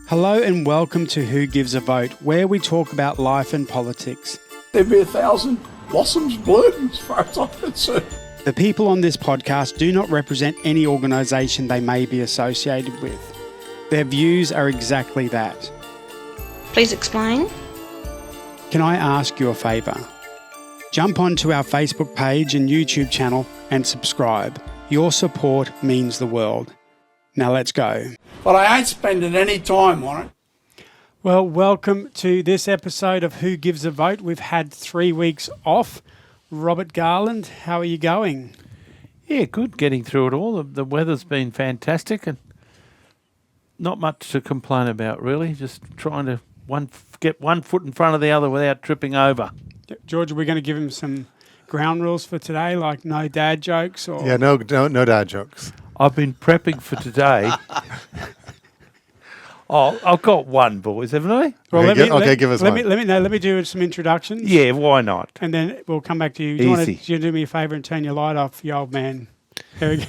Hello and welcome to Who Gives a Vote, where we talk about life and politics. There'd be 1,000 blossoms bloom as far as I'm concerned. The people on this podcast do not represent any organisation they may be associated with. Their views are exactly that. Please explain. Can I ask you a favour? Jump onto our Facebook page and YouTube channel and subscribe. Your support means the world. Now let's go. But I ain't spending any time on it. Well, welcome to this episode of Who Gives a Vote. We've had 3 weeks off. Robert Garland, how are you going? Yeah, good. Getting through it all. The weather's been fantastic and not much to complain about, really. Just trying to get one foot in front of the other without tripping over. George, are we going to give him some ground rules for today, like no dad jokes? Or Yeah, no dad jokes. I've been prepping for today. I've got one, boys, haven't I? Well, Give us one. Let me do some introductions. Yeah, why not? And then we'll come back to you. Do you want Easy. to do me a favour and turn your light off, you old man? There we go.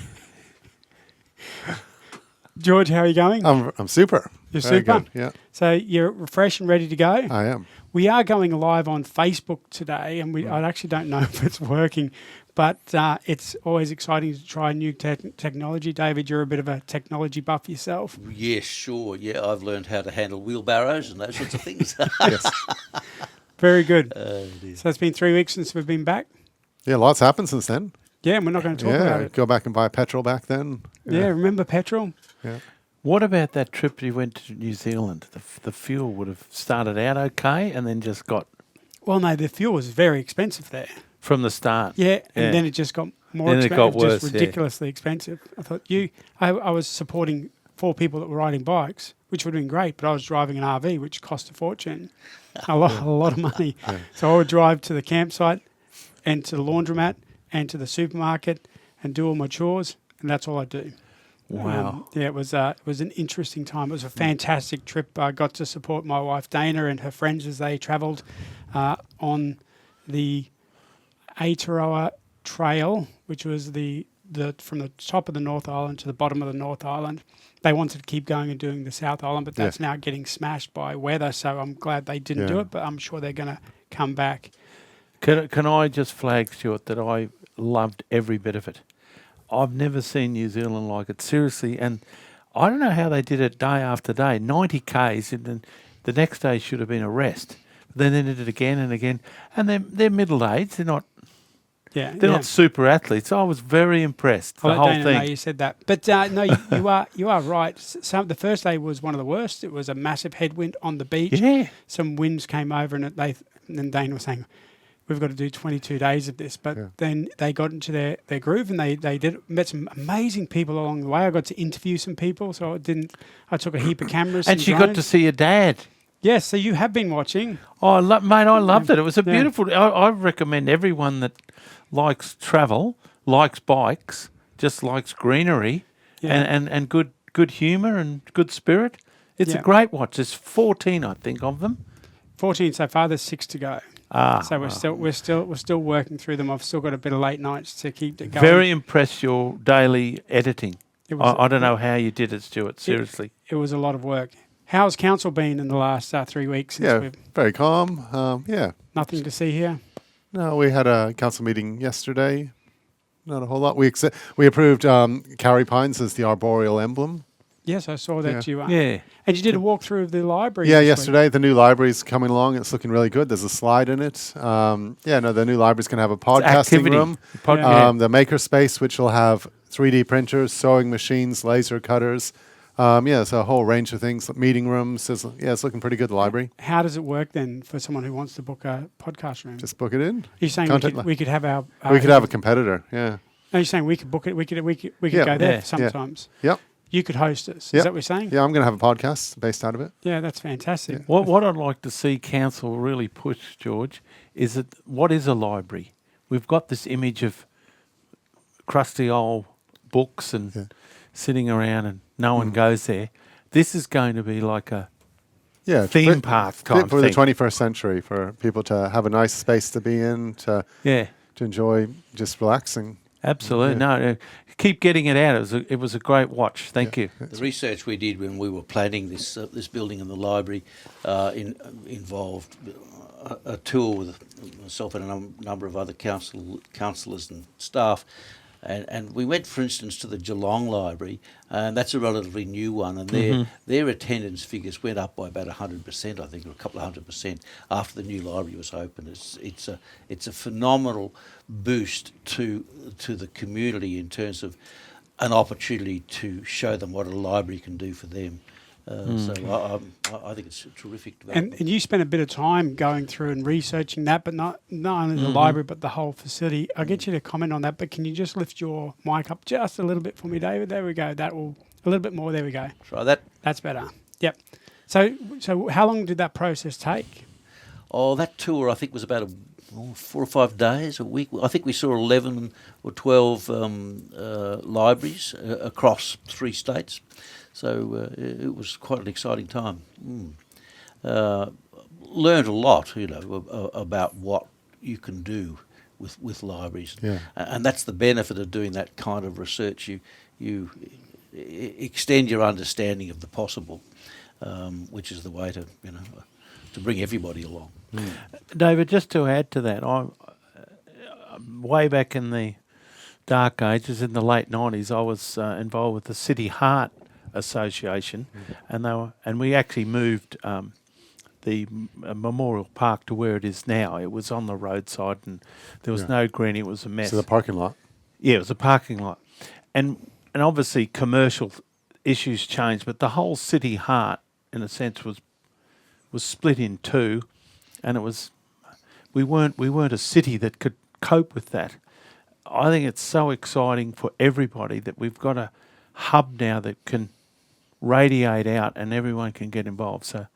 George, how are you going? I'm super. You're Very super? Good. Yeah, So you're fresh and ready to go? I am. We are going live on Facebook today, and I actually don't know if it's working, but it's always exciting to try new technology. David, you're a bit of a technology buff yourself. Yes, sure. Yeah, I've learned how to handle wheelbarrows and those sorts of things. Yes. Very good. Dear. So it's been 3 weeks since we've been back. Yeah, lots happened since then. Yeah, and we're not going to talk about it. Go back and buy petrol back then. Yeah, remember petrol? Yeah. What about that trip you went to New Zealand? The fuel would have started out okay and then just got Well, no, the fuel was very expensive there. from the start. Yeah, and then it just got more Then it expensive, got worse, just yeah. ridiculously expensive. I thought I was supporting 4 people that were riding bikes, which would have been great, but I was driving an RV, which cost a fortune, a lot of money. Yeah. So I would drive to the campsite and to the laundromat and to the supermarket and do all my chores, and that's all I do. Wow. Yeah, it was an interesting time. It was a fantastic trip. I got to support my wife Dana and her friends as they travelled on the Aotearoa Trail, which was the from the top of the North Island to the bottom of the North Island. They wanted to keep going and doing the South Island, but that's now getting smashed by weather. So I'm glad they didn't do it, but I'm sure they're going to come back. Can I just flag, Stuart, that I loved every bit of it. I've never seen New Zealand like it, seriously. And I don't know how they did it day after day. 90 Ks, and then the next day should have been a rest. But then they did it again and again. And they're middle-aged. They're not super athletes. I was very impressed. The whole Dana thing. know you said that, but no, you are right. The first day was one of the worst. It was a massive headwind on the beach. Yeah. Some winds came over, and then Dana was saying, "We've got to do 22 days of this." But then they got into their groove, and they met some amazing people along the way. I got to interview some people, so I took a heap of cameras. And she got to see your dad. Yes, so you have been watching. Oh, mate, I loved it. It was a beautiful. I recommend everyone that likes travel, likes bikes, just likes greenery, and good humour and good spirit. It's a great watch. There's 14, I think, of them. 14 so far. There's 6 to go. So we're still working through them. I've still got a bit of late nights to keep it going. Very impressed your daily editing. Was I don't know how you did it, Stuart. Seriously, it was a lot of work. How's council been in the last 3 weeks? Very calm. Nothing to see here. No, we had a council meeting yesterday. Not a whole lot. We approved Carry Pines as the arboreal emblem. Yes, I saw that you are. yeah. And you did a walkthrough of the library. Yeah, this yesterday. week. The new library's coming along. It's looking really good. There's a slide in it. The new library's going to have a podcasting activity. room. The maker space, which will have 3D printers, sewing machines, laser cutters. It's a whole range of things. Meeting rooms. It's looking pretty good, the library. How does it work then for someone who wants to book a podcast room? Just book it in. Are you saying we could have our... we could have a competitor, yeah. No, you're saying we could book it. We could go there sometimes. Yep. You could host us. Is Yep. that what you're saying? Yeah, I'm going to have a podcast based out of it. Yeah, that's fantastic. What I'd like to see council really push, George, is that what is a library? We've got this image of crusty old books and sitting around and no one goes there. This is going to be like a theme park kind for of thing. the 21st century, for people to have a nice space to be in, to enjoy just relaxing. Absolutely. No, keep getting it out. It was a great watch. Thank you. The research we did when we were planning this building in the library involved a tour with myself and a number of other councillors and staff. And we went, for instance, to the Geelong Library, and that's a relatively new one, and their attendance figures went up by about 100%, I think, or a couple of 100% after the new library was open. It's a phenomenal boost to the community in terms of an opportunity to show them what a library can do for them. So I think it's a terrific development. And you spent a bit of time going through and researching that, but not only the library, but the whole facility. I'll get you to comment on that, but can you just lift your mic up just a little bit for me, David? There we go. That will, a little bit more. There we go. Try that. That's better. Yep. So how long did that process take? Oh, that tour I think was about 4 or 5 days, a week. I think we saw 11 or 12 libraries across 3 states. So it was quite an exciting time. Learned a lot, about what you can do with libraries, and that's the benefit of doing that kind of research. You extend your understanding of the possible, which is the way to bring everybody along. David, just to add to that, I way back in the dark ages, in the late 90s, I was involved with the City Heart Association, and we actually moved the Memorial Park to where it is now. It was on the roadside, and there was no greening. It was a mess. So the parking lot. Yeah, it was a parking lot, and obviously commercial issues changed, but the whole City Heart, in a sense, was split in two, and we weren't a city that could cope with that. I think it's so exciting for everybody that we've got a hub now that can radiate out and everyone can get involved. So,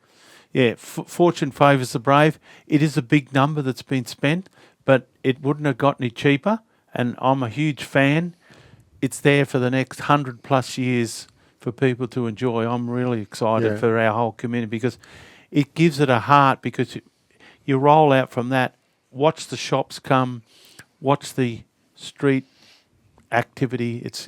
yeah, fortune favours the brave. It is a big number that's been spent, but it wouldn't have got any cheaper, and I'm a huge fan. It's there for the next 100+ years for people to enjoy. I'm really excited for our whole community because it gives it a heart, because you roll out from that, watch the shops come, watch the street activity. It's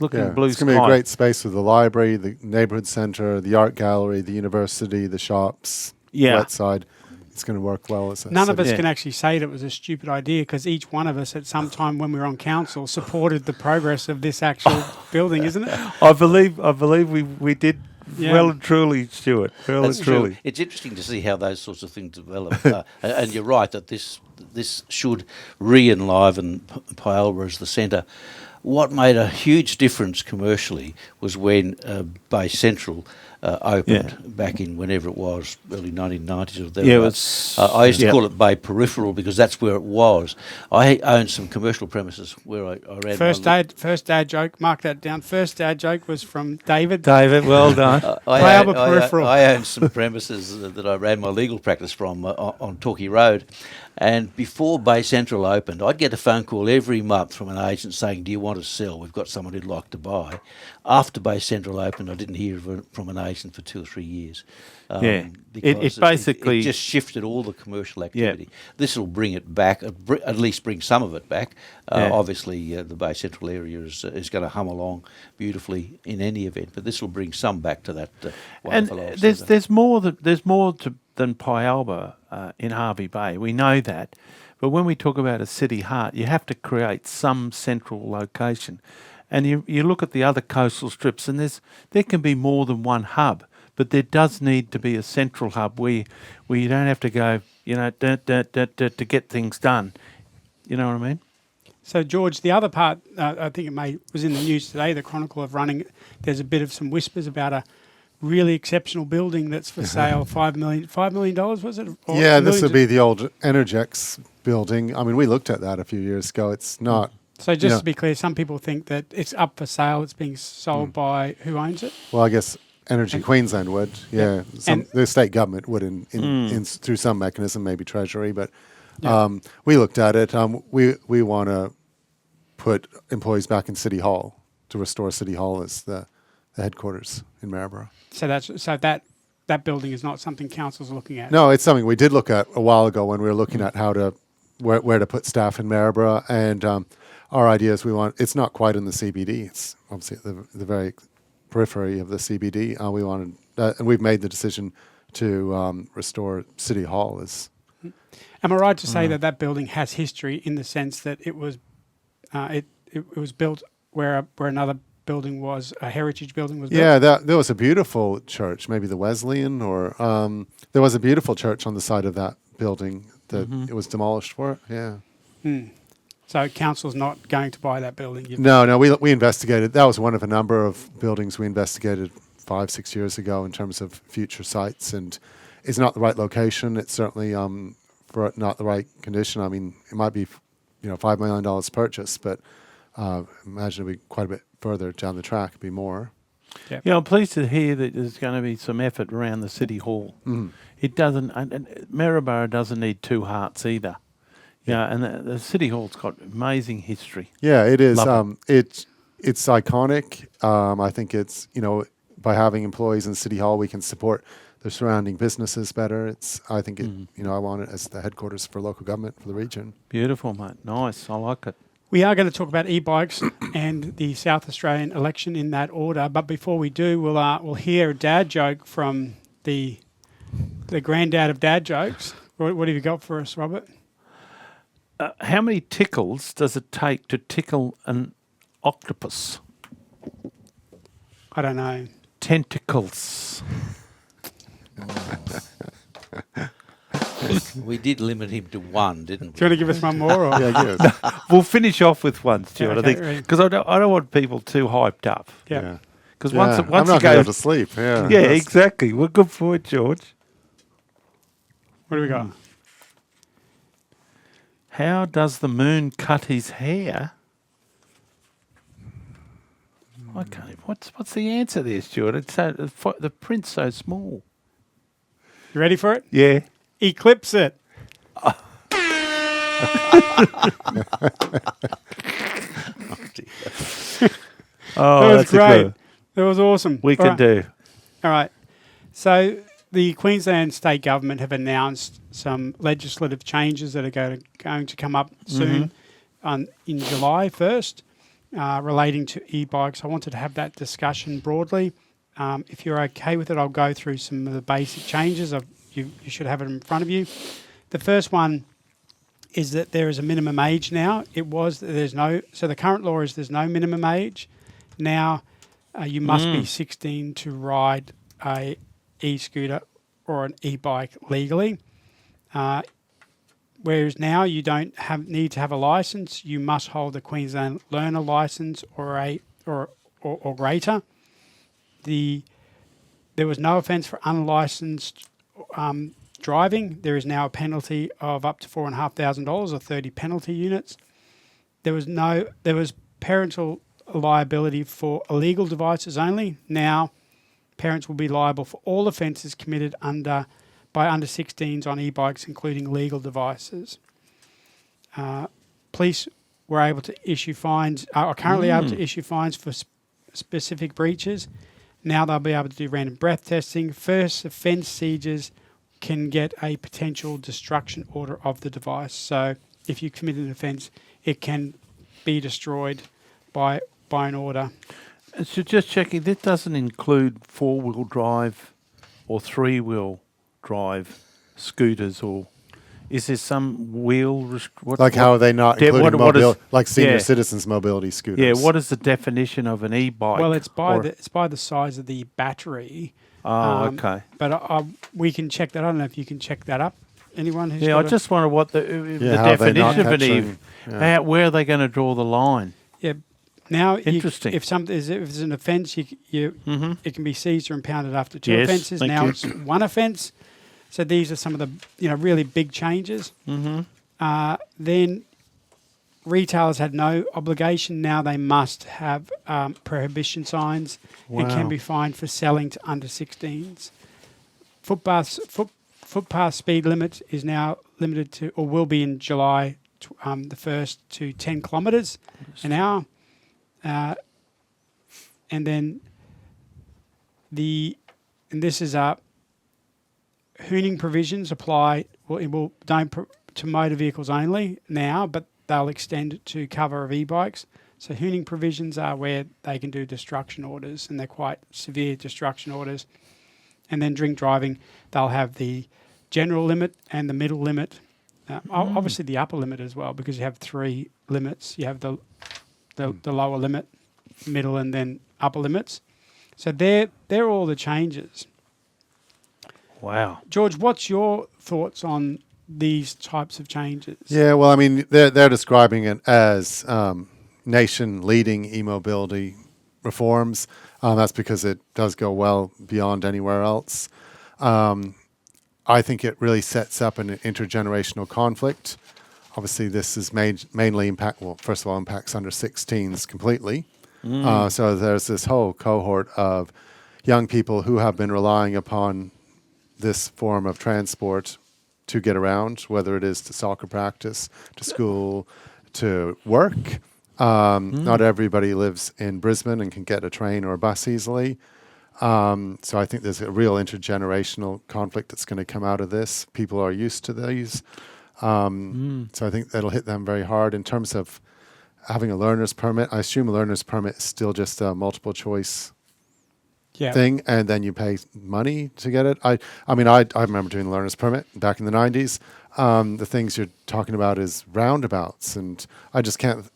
looking blue It's sky. going to be a great space with the library, the neighbourhood centre, the art gallery, the university, the shops, wet side. It's going to work well as a None of city. us can actually say that it was a stupid idea, because each one of us at some time when we were on council supported the progress of this actual building, isn't it? I believe we did well and truly, Stuart. That's true. It's interesting to see how those sorts of things develop. And you're right that this should re-enliven Pyalba as the centre. What made a huge difference commercially was when Bay Central opened back in whenever it was, early 1990s or thereabouts. I used to call it Bay Peripheral because that's where it was. I owned some commercial premises where I ran First dad joke, mark that down. First dad joke was from David. David, well done. I owned some premises that I ran my legal practice from on Torquay Road. And before Bay Central opened, I'd get a phone call every month from an agent saying, "Do you want to sell? We've got someone who'd like to buy." After Bay Central opened, I didn't hear from an agent for 2 or 3 years. It basically it just shifted all the commercial activity. This will bring it back, at least bring some of it back. Obviously, the Bay Central area is going to hum along beautifully in any event, but this will bring some back to that wonderful old centre. There's more than Pyalba in Hervey Bay. We know that. But when we talk about a city heart, you have to create some central location. And you look at the other coastal strips, and there can be more than one hub, but there does need to be a central hub where you don't have to go, to get things done. You know what I mean? So, George, the other part, I think was in the news today, the Chronicle of Running. There's a bit of some whispers about a really exceptional building that's for sale. $5 million, was it? Or this would be the old Energex building. I mean, we looked at that a few years ago. It's not. So just to be clear, some people think that it's up for sale. It's being sold by who owns it? Well, I guess Energy Queensland would. Yeah, the state government would through some mechanism, maybe Treasury. But we looked at it. We want to put employees back in City Hall, to restore City Hall as the headquarters in Maryborough. So that building is not something council's looking at. No, it's something we did look at a while ago when we were looking at how to where to put staff in Maryborough, and our idea is it's not quite in the CBD. It's obviously the very periphery of the CBD. We wanted, and we've made the decision to restore City Hall. Am I right to say that that building has history in the sense that it was it was built where another building was, a heritage building was built? Yeah, there was a beautiful church, maybe the Wesleyan, or there was a beautiful church on the side of that building that it was demolished for. Yeah. So council's not going to buy that building? No, we investigated. That was one of a number of buildings we investigated 5-6 years ago in terms of future sites, and it's not the right location. It's certainly for not the right condition. I mean, it might be $5 million purchase, but imagine it'd be quite a bit further down the track. It'd be more. Yeah. Yeah, I'm pleased to hear that there's going to be some effort around the City Hall. It doesn't, and Maryborough doesn't need two hearts either. Yeah, and the City Hall's got amazing history. Yeah, it is. Love It's iconic. I think it's by having employees in City Hall, we can support the surrounding businesses better. I think I want it as the headquarters for local government for the region. Beautiful, mate. Nice. I like it. We are going to talk about e-bikes and the South Australian election in that order. But before we do, we'll hear a dad joke from the granddad of dad jokes. What have you got for us, Robert? How many tickles does it take to tickle an octopus? I don't know. Tentacles. We did limit him to one, didn't we? Do you want to give us one more? Or? Yeah, yes. We'll finish off with one, Stuart. Yeah, okay, I think right. because I don't want people too hyped up. Yeah. Because Yeah. once I'm you not going to go go to sleep. Yeah. yeah, That's- exactly. Well, good point, George. What do we got? How does the moon cut his hair? I can't. What's the answer there, Stuart? It's so the print's so small. You ready for it? Yeah. Eclipse it. Oh, That was that's a great. good. That was awesome. We All can right. do. All right. So the Queensland State Government have announced some legislative changes that are going to come up soon in July 1st relating to e-bikes. I wanted to have that discussion broadly. If you're okay with it, I'll go through some of the basic changes. You should have it in front of you. The first one is that there is a minimum age now. So the current law is there's no minimum age. Now you must be 16 to ride a e-scooter or an e-bike legally. Whereas now you don't need to have a license. You must hold a Queensland learner license or greater. There was no offence for unlicensed driving. There is now a penalty of up to $4,500 or 30 penalty units. There was parental liability for illegal devices only. Now, parents will be liable for all offences committed by under 16s on e-bikes, including legal devices. Police were able to issue fines, are currently able to issue fines for specific breaches. Now they'll be able to do random breath testing. First offence seizures can get a potential destruction order of the device. So if you commit an offence, it can be destroyed by an order. So just checking, that doesn't include 4-wheel drive or 3-wheel drive scooters, or is there some wheel? How are they not including like senior yeah. citizens mobility scooters? Yeah, what is the definition of an e-bike? Well, it's by the size of the battery. Oh, okay. But we can check that. I don't know if you can check that up. Anyone who's Yeah, I just wonder what the how they not definition of an capturing- yeah. where are they going to draw the line? Yeah. Now, Interesting. if there's an offence, it can be seized or impounded after 2 Yes, offences. thank Now you. it's one offence. So these are some of the really big changes. Then retailers had no obligation. Now they must have prohibition signs and can Wow. be fined for selling to under 16s. Footpath speed limit is now limited to, or will be in July the 1st, to 10 kilometres an hour. And then this is hooning provisions apply. Don't to motor vehicles only now, but they'll extend it to cover of e-bikes. So hooning provisions are where they can do destruction orders, and they're quite severe destruction orders. And then drink driving, they'll have the general limit and the middle limit. Obviously the upper limit as well, because you have 3 limits. You have the lower limit, middle, and then upper limits. So they're all the changes. Wow. George, what's your thoughts on these types of changes? Yeah, well, I mean, they're describing it as nation-leading e-mobility reforms. That's because it does go well beyond anywhere else. I think it really sets up an intergenerational conflict. Obviously, this is mainly first of all, impacts under 16s completely. So there's this whole cohort of young people who have been relying upon this form of transport to get around, whether it is to soccer practice, to school, to work. Not everybody lives in Brisbane and can get a train or a bus easily. So I think there's a real intergenerational conflict that's going to come out of this. People are used to these. So I think that'll hit them very hard. In terms of having a learner's permit, I assume a learner's permit is still just a multiple choice thing, and then you pay money to get it. I remember doing the learner's permit back in the 90s. The things you're talking about is roundabouts, and I just can't.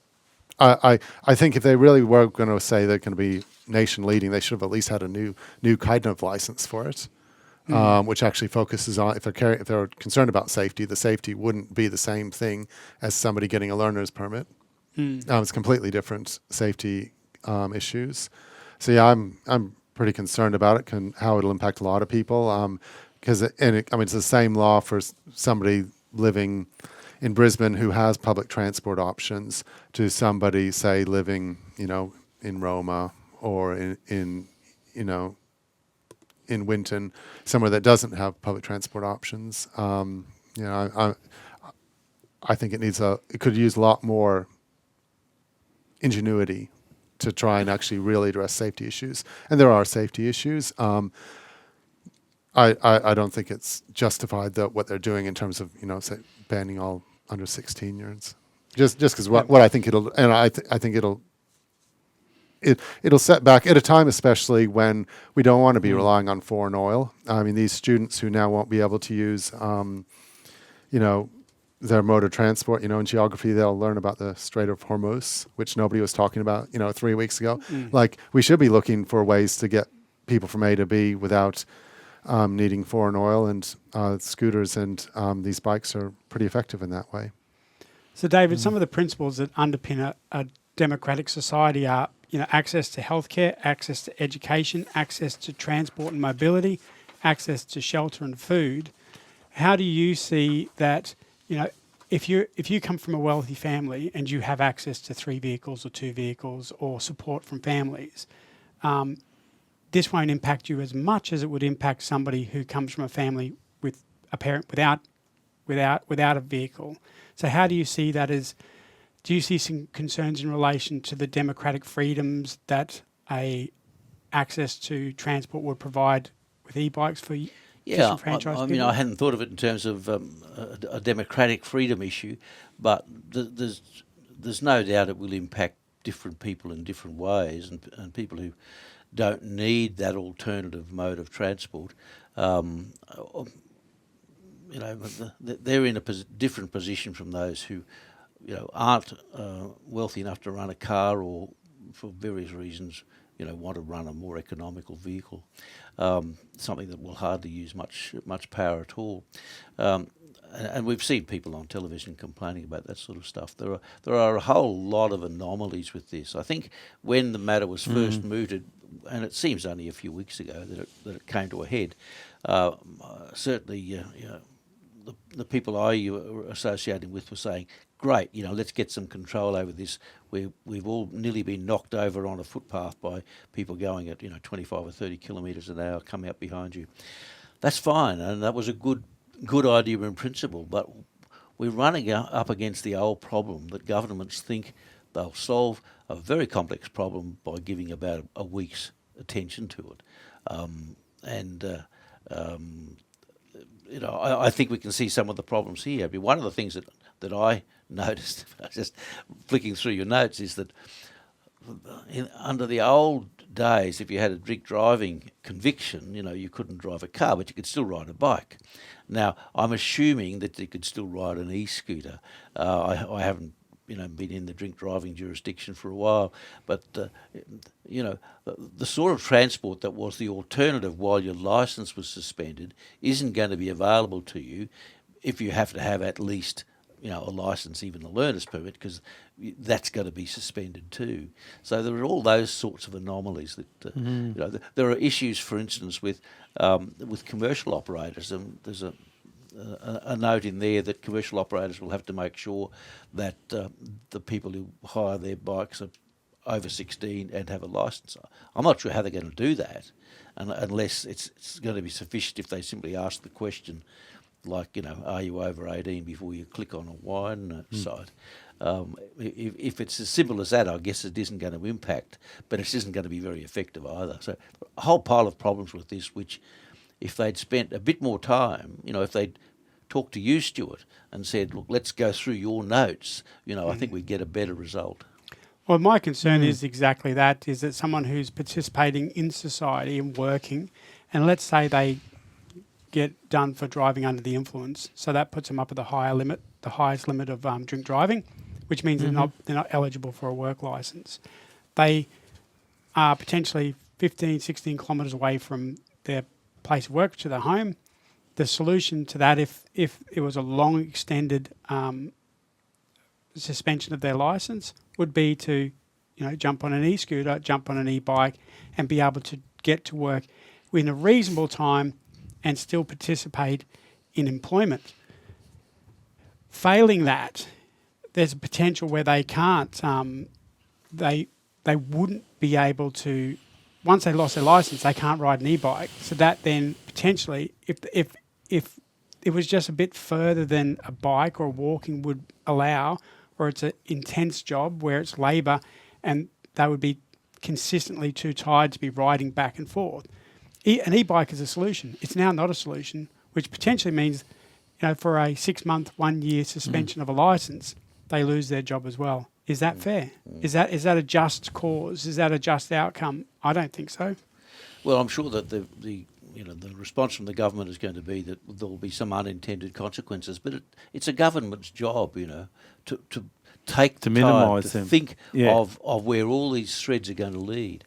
I think if they really were going to say they're going to be nation leading, they should have at least had a new kind of license for it, which actually focuses on if they're concerned about safety, the safety wouldn't be the same thing as somebody getting a learner's permit. It's completely different safety issues. So yeah, I'm pretty concerned about it and how it'll impact a lot of people. Because it's the same law for somebody living in Brisbane who has public transport options to somebody, say, living, in Roma or in Winton, somewhere that doesn't have public transport options. I think it could use a lot more ingenuity to try and actually really address safety issues. And there are safety issues. I don't think it's justified what they're doing in terms of, say, banning all under 16-year-olds. Just because what I think it'll, and I think it'll set back at a time, especially when we don't want to be relying on foreign oil. I mean, these students who now won't be able to use, their mode of transport, in geography, they'll learn about the Strait of Hormuz, which nobody was talking about, 3 weeks ago. Like, we should be looking for ways to get people from A to B without needing foreign oil, and scooters and these bikes are pretty effective in that way. So, David, some of the principles that underpin a democratic society are, access to healthcare, access to education, access to transport and mobility, access to shelter and food. How do you see that? If you come from a wealthy family and you have access to 3 vehicles or 2 vehicles or support from families, this won't impact you as much as it would impact somebody who comes from a family with a parent without a vehicle. So how do you see that do you see some concerns in relation to the democratic freedoms that access to transport would provide with e-bikes for disenfranchised people? I hadn't thought of it in terms of a democratic freedom issue, but there's no doubt it will impact different people in different ways, and people who don't need that alternative mode of transport, they're in a different position from those who, aren't wealthy enough to run a car or, for various reasons, want to run a more economical vehicle, something that will hardly use much power at all. And we've seen people on television complaining about that sort of stuff. There are a whole lot of anomalies with this. I think when the matter was first mooted, and it seems only a few weeks ago that it came to a head, certainly the people I were associating with were saying, great, let's get some control over this. We've all nearly been knocked over on a footpath by people going at 25 or 30 kilometres an hour coming up behind you. That's fine, and that was a good idea in principle, but we're running up against the old problem that governments think they'll solve a very complex problem by giving about a week's attention to it. I think we can see some of the problems here. I mean, one of the things that I noticed, just flicking through your notes, is that under the old days, if you had a drink driving conviction, you couldn't drive a car, but you could still ride a bike. Now, I'm assuming that you could still ride an e-scooter. I haven't, been in the drink driving jurisdiction for a while, but the sort of transport that was the alternative while your licence was suspended isn't going to be available to you if you have to have at least a licence, even a learner's permit, because that's going to be suspended too. So there are all those sorts of anomalies that there are issues, for instance, with commercial operators, and there's a note in there that commercial operators will have to make sure that the people who hire their bikes are over 16 and have a licence. I'm not sure how they're going to do that, unless it's going to be sufficient if they simply ask the question, like, are you over 18 before you click on a wine site. If it's as simple as that, I guess it isn't going to impact, but it isn't going to be very effective either. So a whole pile of problems with this, which if they'd spent a bit more time, if they'd talked to you, Stuart, and said, look, let's go through your notes, I think we'd get a better result. Well, my concern is exactly that, is that someone who's participating in society and working, and let's say they get done for driving under the influence, so that puts them up at the highest limit of drink driving, which means they're not eligible for a work licence. They are potentially 15, 16 kilometres away from their place of work to their home. The solution to that, if it was a long extended suspension of their licence, would be to jump on an e-scooter, jump on an e-bike, and be able to get to work in a reasonable time and still participate in employment. Failing that, there's a potential where they can't, they wouldn't be able to, once they lost their licence, they can't ride an e-bike. So that then potentially, if it was just a bit further than a bike or walking would allow, or it's an intense job where it's labour and they would be consistently too tired to be riding back and forth. An e-bike is a solution. It's now not a solution, which potentially means, for a 6-month, 1 year suspension of a licence, they lose their job as well. Is that fair? Is that a just cause? Is that a just outcome? I don't think so. Well, I'm sure that the response from the government is going to be that there will be some unintended consequences, but it's a government's job, to take the time to think of where all these threads are going to lead,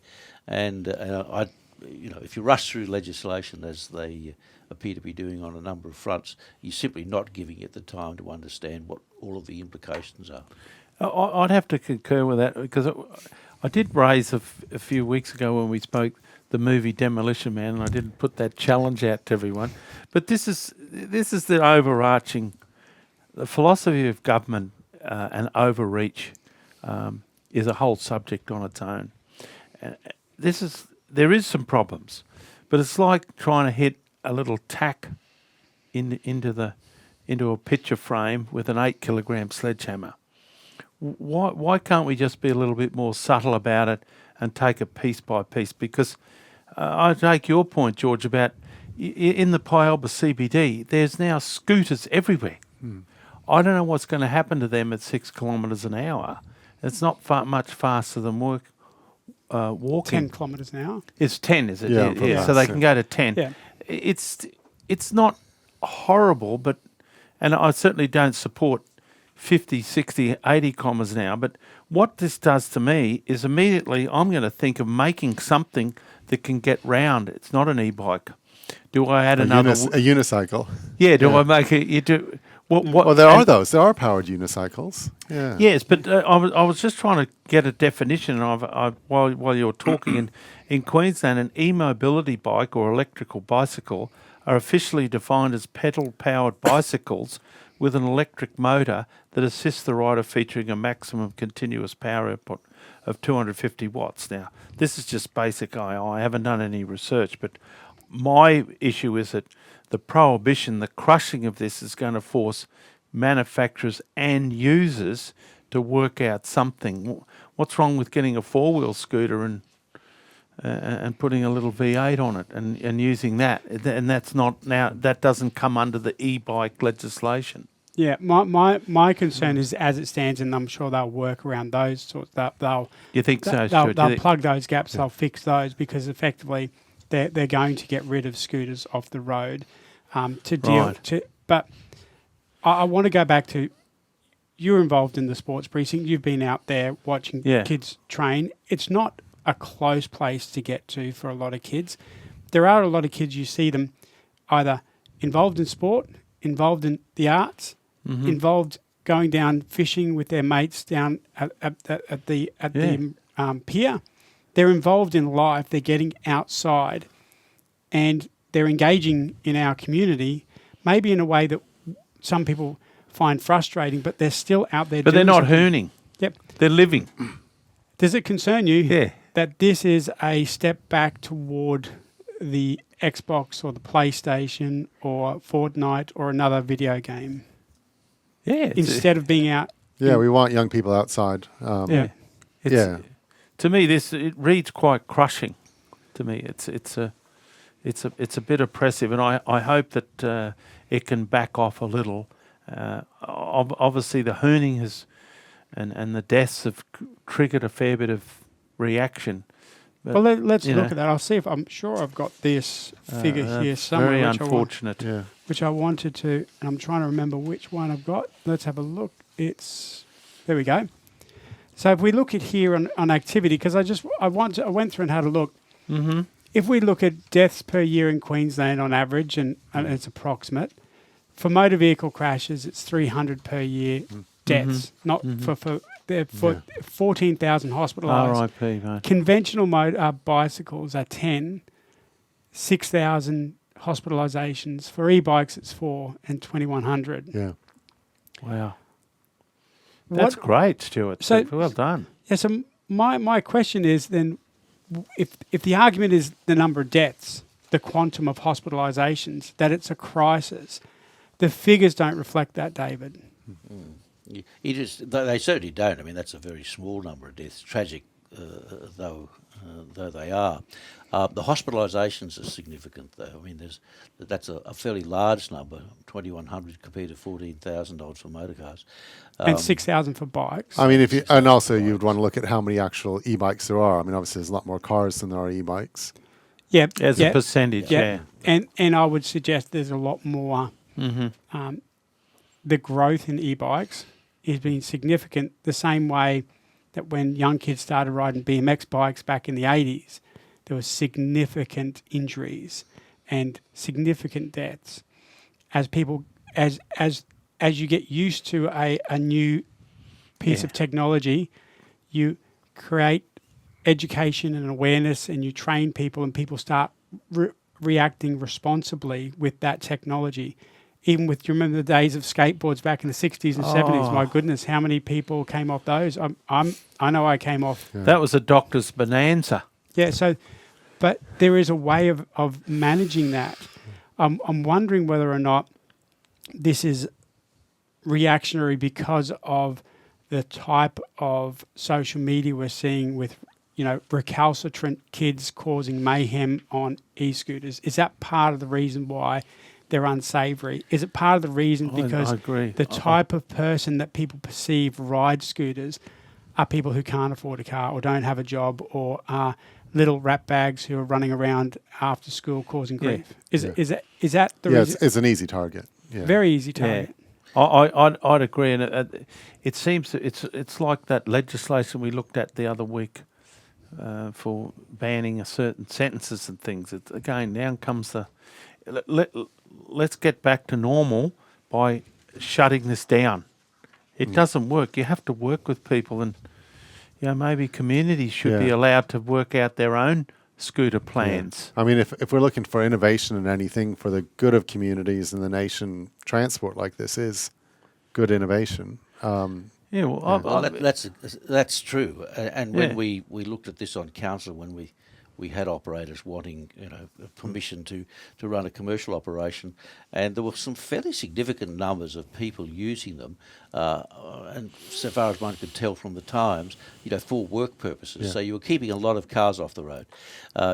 and if you rush through legislation as they appear to be doing on a number of fronts, you're simply not giving it the time to understand what all of the implications are. I'd have to concur with that, because I did raise a few weeks ago when we spoke the movie Demolition Man, and I didn't put that challenge out to everyone. But this is the overarching, the philosophy of government and overreach is a whole subject on its own. There is some problems, but it's like trying to hit a little tack into a picture frame with an 8 kilogram sledgehammer. Why can't we just be a little bit more subtle about it and take it piece by piece? Because I take your point, George, about in the Pyalba CBD, there's now scooters everywhere. I don't know what's going to happen to them at 6 kilometres an hour. It's not much faster than walking. 10 kilometres an hour. It's 10, is it? Yeah, so they can go to 10. Yeah. It's not horrible, and I certainly don't support 50, 60, 80 kilometres an hour. But what this does to me is immediately I'm going to think of making something that can get round. It's not an e-bike. Do I add another... a unicycle. Yeah, I make it... You do... Well, there are those. There are powered unicycles. Yeah. Yes, but I was just trying to get a definition while you're talking. In Queensland, an e-mobility bike or electrical bicycle are officially defined as pedal-powered bicycles with an electric motor that assists the rider, featuring a maximum continuous power output of 250 watts. Now, this is just basic II. I haven't done any research, but my issue is that the prohibition, the crushing of this is going to force manufacturers and users to work out something. What's wrong with getting a 4-wheel scooter and putting a little V8 on it and using that. And that's not now, that doesn't come under the e-bike legislation. Yeah, my concern is as it stands, and I'm sure they'll work around those sorts. You think so, They'll Stuart? Do you think- plug those gaps. They'll fix those because effectively they're going to get rid of scooters off the road to deal Right. to. But I want to go back to you're involved in the sports precinct. You've been out there watching Yeah. kids train. It's not a close place to get to for a lot of kids. There are a lot of kids you see them either involved in sport, involved in the arts, involved going down fishing with their mates down at the pier. They're involved in life. They're getting outside, and they're engaging in our community, maybe in a way that some people find frustrating, but they're still out there. But they're doing not something. hooning. Yep. They're living. Does it concern you Yeah. that this is a step back toward the Xbox or the PlayStation or Fortnite or another video game Yeah. instead of being out? Yeah, we want young people outside. Yeah. Yeah. To me, it reads quite crushing. To me, it's a bit oppressive, and I hope that it can back off a little. Obviously, the hooning has and the deaths have triggered a fair bit of reaction. But, Well, let's you look know, at that. I'll see if I'm sure I've got this figure here that's somewhere. very which unfortunate. Yeah. which I wanted to, and I'm trying to remember which one I've got. Let's have a look. There we go. So if we look at here on activity, because I went through and had a look. Mm-hmm. If we look at deaths per year in Queensland on average, and it's approximate, for motor vehicle crashes, it's 300 per year deaths, not for 14,000 hospitalised. R.I.P. mate. Conventional bicycles are 10, 6,000 hospitalisations. For e-bikes, it's 4 and 2,100. Yeah. Wow. That's great, Stuart. So- Well done. Yeah, so my question is then, if the argument is the number of deaths, the quantum of hospitalisations, that it's a crisis, the figures don't reflect that, David. They certainly don't. I mean, that's a very small number of deaths, tragic though they are. The hospitalisations are significant, though. I mean, that's a fairly large number, 2,100 compared to 14,000 odd for motor cars. And 6,000 for bikes. I mean, and also you'd want to look at how many actual e-bikes there are. I mean, obviously there's a lot more cars than there are e-bikes. Yeah, As yeah, a percentage, yeah. yeah. And I would suggest there's a lot more. The growth in e-bikes has been significant, the same way that when young kids started riding BMX bikes back in the 80s, there was significant injuries and significant deaths. As people, as you get used to a new piece of technology, you create education and awareness, and you train people, and people start reacting responsibly with that technology. Even with, do you remember the days of skateboards back in the 60s and 70s? My goodness, how many people came off those? I know I came off. Yeah. That was a doctor's bonanza. Yeah, so, but there is a way of managing that. I'm wondering whether or not this is reactionary because of the type of social media we're seeing with, recalcitrant kids causing mayhem on e-scooters. Is that part of the reason why they're unsavoury? Is it part of the reason because I agree. the type of person that people perceive ride scooters are people who can't afford a car or don't have a job or are little rat bags who are running around after school causing grief? Is that the reason? It's an easy target. Yeah. Very easy target. I'd agree, and it seems that it's like that legislation we looked at the other week for banning a certain sentences and things. Again, now comes the let's get back to normal by shutting this down. It doesn't work. You have to work with people, and maybe communities should be allowed to work out their own scooter plans. I mean, if we're looking for innovation in anything for the good of communities and the nation, transport like this is good innovation. That's true. And when we looked at this on council, when we we had operators wanting, permission to run a commercial operation, and there were some fairly significant numbers of people using them, and so far as one could tell from the Times, for work purposes. Yeah. So you were keeping a lot of cars off the road.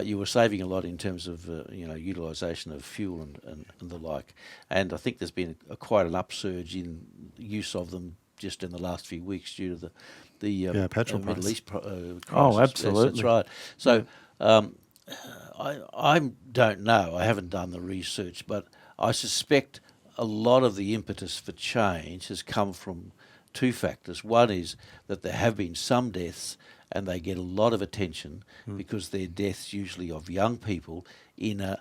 You were saving a lot in terms of, utilisation of fuel and the like. And I think there's been quite an upsurge in use of them just in the last few weeks due to the petrol Middle price. East crisis. Oh, absolutely. That's right. So I don't know. I haven't done the research, but I suspect a lot of the impetus for change has come from two factors. One is that there have been some deaths and they get a lot of attention because they're deaths usually of young people in a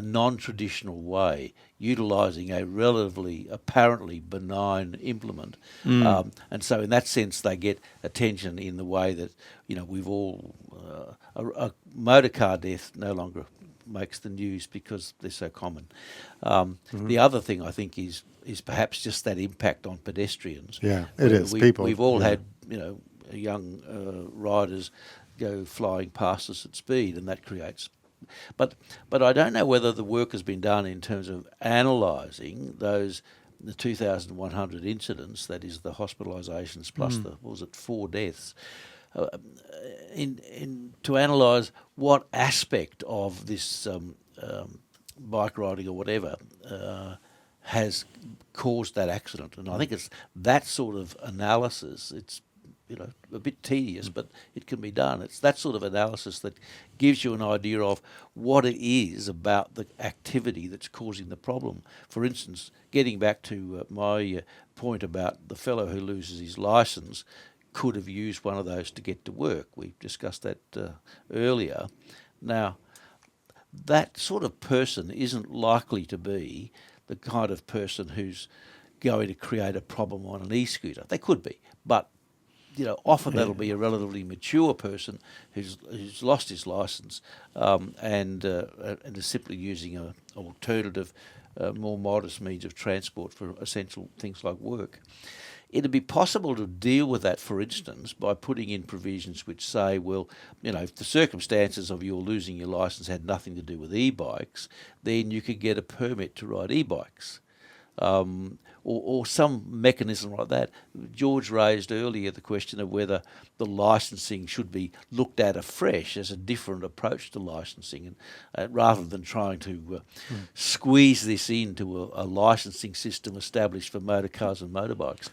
non-traditional way, utilising a relatively, apparently benign implement. And so in that sense, they get attention in the way that, we've all... a motor car death no longer makes the news because they're so common. The other thing I think is perhaps just that impact on pedestrians. Yeah, it is. We've all had, young riders go flying past us at speed, and that creates... But I don't know whether the work has been done in terms of analysing the 2,100 incidents, that is the hospitalisations plus the 4 deaths, to analyse what aspect of this bike riding or whatever has caused that accident. And I think it's that sort of analysis. It's a bit tedious, but it can be done. It's that sort of analysis that gives you an idea of what it is about the activity that's causing the problem. For instance, getting back to my point about the fellow who loses his licence could have used one of those to get to work. We discussed that earlier. Now, that sort of person isn't likely to be the kind of person who's going to create a problem on an e-scooter. They could be, but often that'll be a relatively mature person who's lost his licence and is simply using an alternative, more modest means of transport for essential things like work. It'd be possible to deal with that, for instance, by putting in provisions which say, well, if the circumstances of your losing your licence had nothing to do with e-bikes, then you could get a permit to ride e-bikes. Or some mechanism like that. George raised earlier the question of whether the licensing should be looked at afresh as a different approach to licensing, and rather than trying to squeeze this into a licensing system established for motor cars and motorbikes.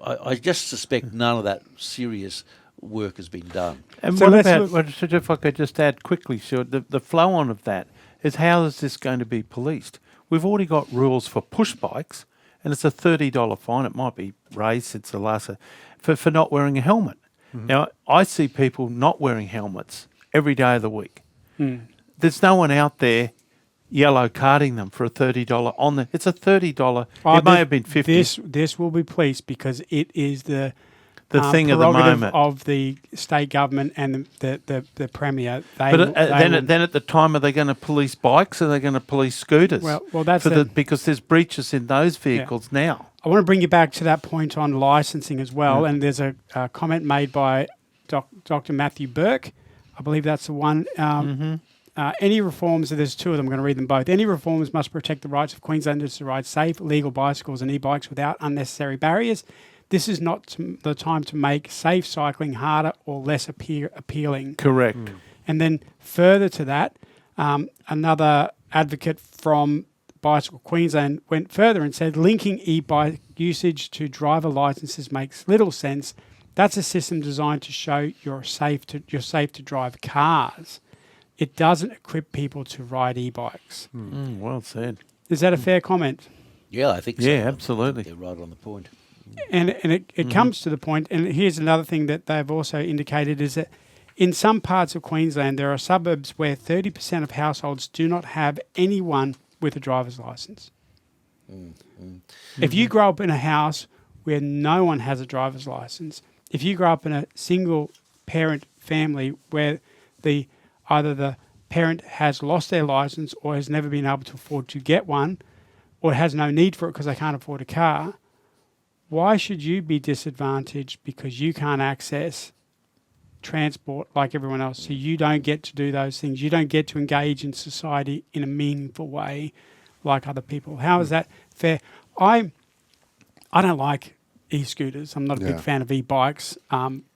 I just suspect none of that serious work has been done. And So what let's about, if I could just add quickly, Stuart, the flow on of that is how is this going to be policed? We've already got rules for push bikes, and it's a $30 fine. It might be raised since the last for not wearing a helmet. Now, I see people not wearing helmets every day of the week. There's no one out there yellow carding them for a $30 on the. It's a $30. It may have been $50. This will be policed because it is the thing at the prerogative moment of the state government and the premier. But then at the time, are they going to police bikes? Or are they going to police scooters? Well, that's because there's breaches in those vehicles now. I want to bring you back to that point on licensing as well. And there's a comment made by Dr. Matthew Burke. I believe that's the one. Any reforms, there's two of them, I'm going to read them both. Any reforms must protect the rights of Queenslanders to ride safe, legal bicycles and e-bikes without unnecessary barriers. This is not the time to make safe cycling harder or less appealing. Correct. And then further to that, another advocate from Bicycle Queensland went further and said linking e-bike usage to driver licenses makes little sense. That's a system designed to show you're safe to drive cars. It doesn't equip people to ride e-bikes. Well said. Is that a fair comment? Yeah, I think so. Yeah, absolutely. They're right on the point. And it comes to the point, and here's another thing that they've also indicated is that in some parts of Queensland, there are suburbs where 30% of households do not have anyone with a driver's license. If you grow up in a house where no one has a driver's license, if you grow up in a single parent family where either the parent has lost their license or has never been able to afford to get one or has no need for it because they can't afford a car, why should you be disadvantaged because you can't access transport like everyone else. So you don't get to do those things. You don't get to engage in society in a meaningful way like other people. How is that fair? I don't like e-scooters. I'm not a big Yeah. fan of e-bikes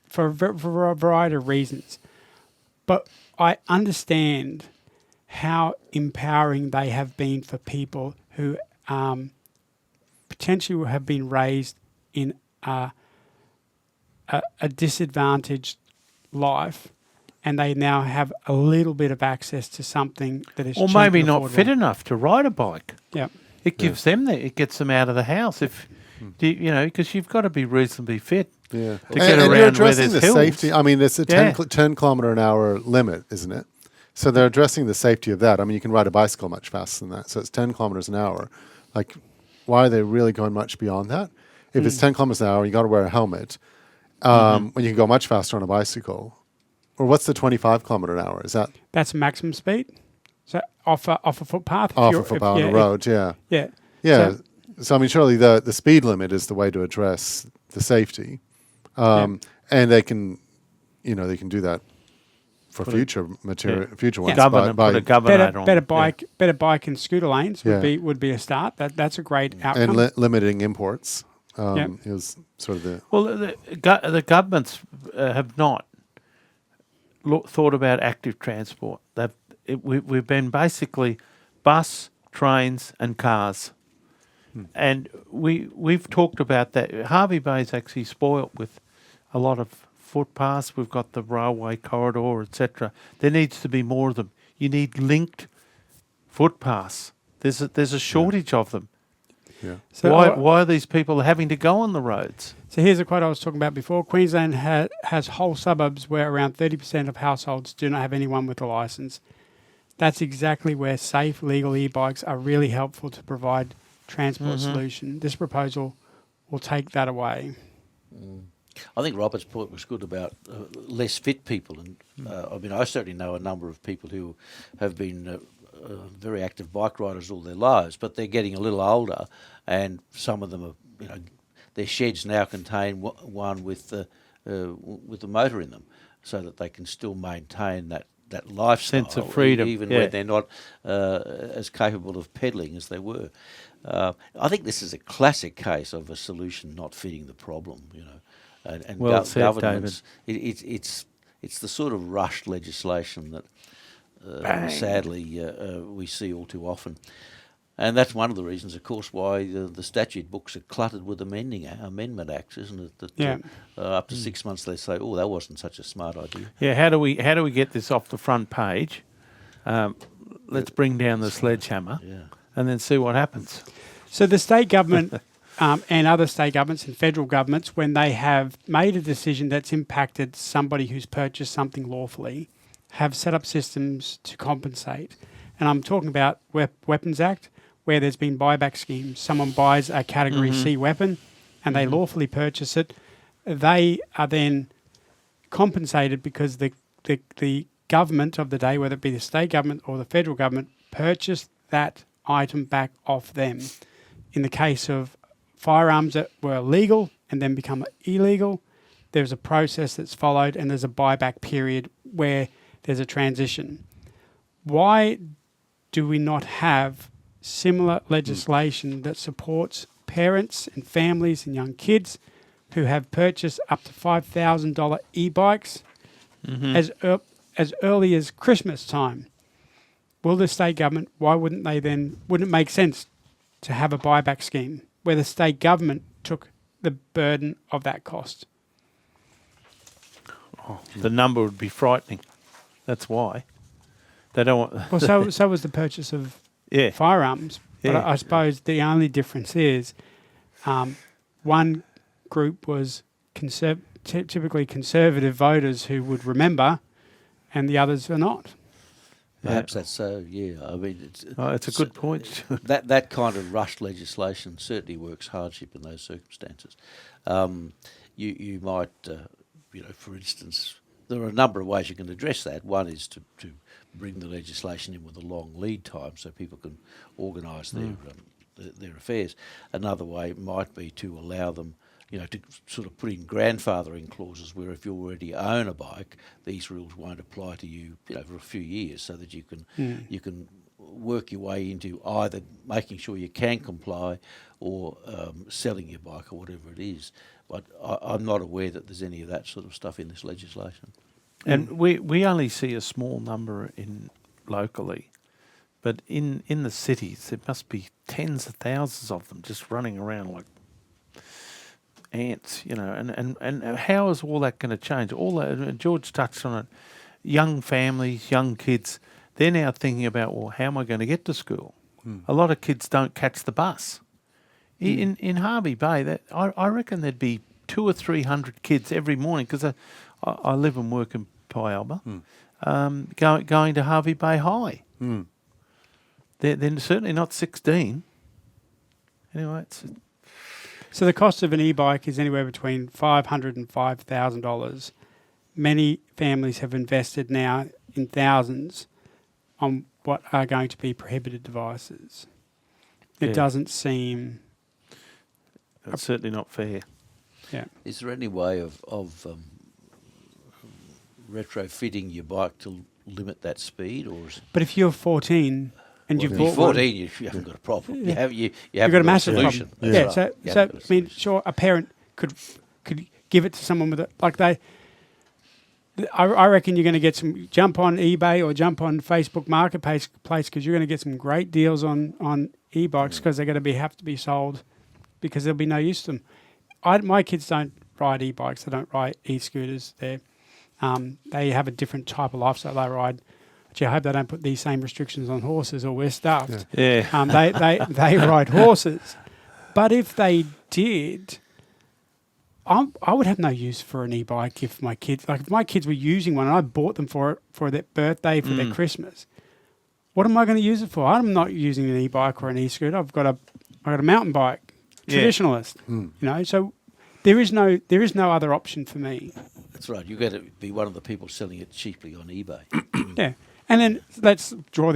for a variety of reasons. But I understand how empowering they have been for people who potentially have been raised in a disadvantaged life, and they now have a little bit of access to something that is Or cheap maybe and not affordable. fit enough to ride a bike. Yeah, It gives them it gets them out of the house. If because you've got to be reasonably fit. Yeah. To get and around you're where addressing there's the hills. safety. I mean, it's a Yeah. 10 kilometre an hour limit, isn't it? So they're addressing the safety of that. I mean, you can ride a bicycle much faster than that. So it's 10 kilometres an hour. Like, why are they really going much beyond that? If it's 10 kilometres an hour, you got to wear a helmet. When you can go much faster on a bicycle. Or what's the 25 kilometre an hour? Is that that's maximum speed. So off a footpath. off a footpath on a road? Yeah. Yeah. Yeah. So- So I mean, surely the speed limit is the way to address the safety, and they can do that for future material, future ones. Governor, put a governor on. better bike and scooter lanes Yeah. would be a start. That's a great outcome. and limiting imports Yeah. is sort of the Well, the governments have not thought about active transport. We've been basically bus, trains, and cars. And we've talked about that. Harvey Bay's actually spoilt with a lot of footpaths. We've got the railway corridor, etc. There needs to be more of them. You need linked footpaths. There's a shortage of them. yeah. So Why are these people having to go on the roads? So here's a quote I was talking about before. Queensland has whole suburbs where around 30% of households do not have anyone with a licence. That's exactly where safe, legal e-bikes are really helpful to provide transport solution. This proposal will take that away. I think Robert's point was good about less fit people, and I mean, I certainly know a number of people who have been very active bike riders all their lives, but they're getting a little older, and some of them are, their sheds now contain one with the motor in them, so that they can still maintain that lifestyle, Sense of freedom, even yeah. when they're not as capable of pedalling as they were. I think this is a classic case of a solution not fitting the problem, and Well said, governments. It's the sort of rushed legislation that sadly we see all too often, and that's one of the reasons, of course, why the statute books are cluttered with amendment acts, isn't it? That up to 6 months they say, "Oh, that wasn't such a smart idea." Yeah, how do we get this off the front page? Let's bring down the sledgehammer, and then see what happens. So the state government and other state governments and federal governments, when they have made a decision that's impacted somebody who's purchased something lawfully, have set up systems to compensate. And I'm talking about Weapons Act, where there's been buyback schemes. Someone buys a Category C weapon and they lawfully purchase it. They are then compensated because the government of the day, whether it be the state government or the federal government, purchased that item back off them. In the case of firearms that were legal and then become illegal, there's a process that's followed and there's a buyback period where there's a transition. Why do we not have similar legislation that supports parents and families and young kids who have purchased up to $5,000 e-bikes as early as Christmas time? Will the state government, wouldn't it make sense to have a buyback scheme where the state government took the burden of that cost? The number would be frightening. That's why they don't want. Well, so was the purchase of firearms. But Yeah. I suppose the only difference is one group was typically conservative voters who would remember, and the others are not. Perhaps that's so. I mean, It's a good point. that kind of rushed legislation certainly works hardship in those circumstances. You might, for instance, there are a number of ways you can address that. One is to bring the legislation in with a long lead time so people can organise their affairs. Another way might be to allow them to sort of put in grandfathering clauses where if you already own a bike, these rules won't apply to you, for a few years, so that you can work your way into either making sure you can comply or selling your bike or whatever it is. But I'm not aware that there's any of that sort of stuff in this legislation. And we only see a small number locally, but in the cities there must be tens of thousands of them just running around like ants, and how is all that going to change? All that, George touched on it. Young families, young kids, they're now thinking about, well, how am I going to get to school? A lot of kids don't catch the bus. In Harvey Bay, I reckon there'd be 200 or 300 kids every morning, because I live and work in Pialba, going to Harvey Bay High. They're certainly not 16. Anyway, So the cost of an e-bike is anywhere between $500 and $5,000. Many families have invested now in thousands on what are going to be prohibited devices. It doesn't seem... That's certainly not fair. Yeah. Is there any way of retrofitting your bike to limit that speed, or is it? But if you're 14 and you've bought 14, you haven't got a problem. Yeah. You you've haven't got a massive solution. problem. That's Yeah. right. You So haven't got a I mean, solution. sure, a parent could give it to someone with I reckon you're going to get jump on eBay or jump on Facebook Marketplace because you're going to get some great deals on e-bikes because they're going to have to be sold because there'll be no use to them. My kids don't ride e-bikes. They don't ride e-scooters. They have a different type of lifestyle they ride. Gee, I hope they don't put these same restrictions on horses or we're stuffed. Yeah. They ride horses. But if they did, I would have no use for an e-bike if my kids were using one and I bought them for their birthday, for their Christmas. What am I going to use it for? I'm not using an e-bike or an e-scooter. I've got a mountain bike, traditionalist. So there is no other option for me. That's right. You've got to be one of the people selling it cheaply on eBay. Yeah. And then let's draw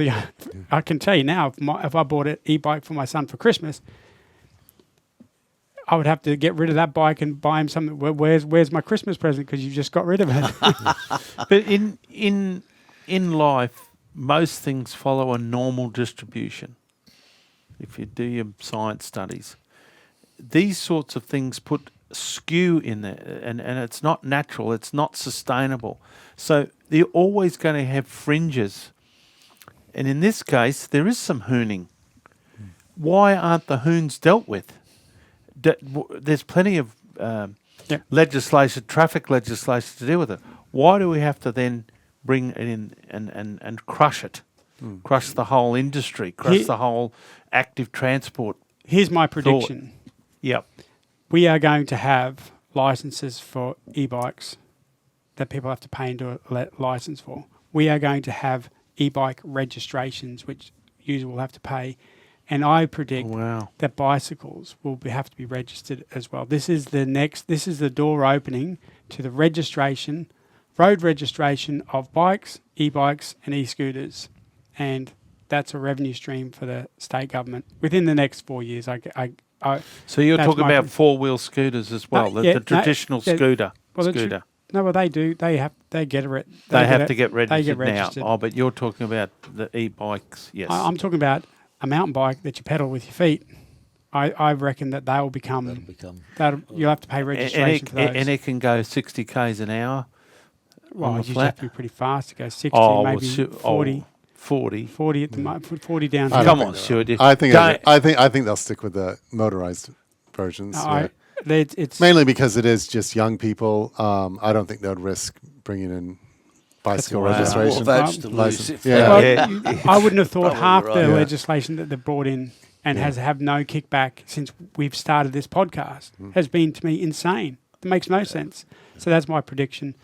I can tell you now, if I bought an e-bike for my son for Christmas, I would have to get rid of that bike and buy him something. Where's my Christmas present? Because you just got rid of it. But in life, most things follow a normal distribution. If you do your science studies, these sorts of things put skew in there, and it's not natural. It's not sustainable. So you're always going to have fringes. And in this case, there is some hooning. Why aren't the hoons dealt with? There's plenty of legislation, traffic legislation to deal with it. Why do we have to then bring it in and crush it? Crush the whole industry, crush the whole active transport. Here's my prediction. Yep. We are going to have licenses for e-bikes that people have to pay into a license for. We are going to have e-bike registrations, which users will have to pay. And I predict that bicycles will have to be registered as well. This is the door opening to the road registration of bikes, e-bikes and e-scooters. And that's a revenue stream for the state government within the next 4 years. So you're talking about four-wheel scooters as well, the traditional scooter. They do. They have to get registered. They get registered now. Oh, but you're talking about the e-bikes, yes. I'm talking about a mountain bike that you pedal with your feet. I reckon that they will become. You'll have to pay registration for those. And it can go 60 k's an hour. Well, you have to be pretty fast to go 60, maybe 40. 40 at the moment. 40 down. Come on, Stuart. I think they'll stick with the motorized versions. It's mainly because it is just young people. I don't think they would risk bringing in bicycle registration. I wouldn't have thought half the legislation that they've brought in and has have no kickback since we've started this podcast has been, to me, insane. It makes no sense. So that's my prediction.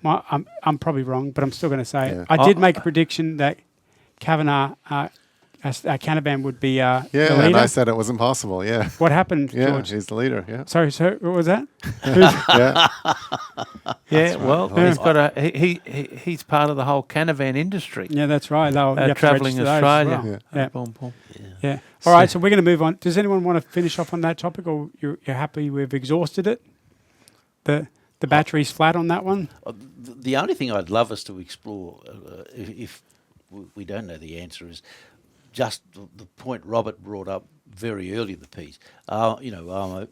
I'm probably wrong, but I'm still going to say it. I did make a prediction that Kavanagh a caravan would be the Yeah, leader. and I said it was impossible. Yeah, What happened, yeah, George? he's the leader. Yeah, Sorry, so what was that? yeah. Yeah, well, Yeah. he's got he's part of the whole caravan industry. Yeah, that's right. You have to Travelling register those as Australia. well. Yeah. Boom, boom. Yeah. All right, so we're going to move on. Does anyone want to finish off on that topic, or you're happy we've exhausted it? The battery's flat on that one? The only thing I'd love us to explore, if we don't know the answer, is just the point Robert brought up very early in the piece. Our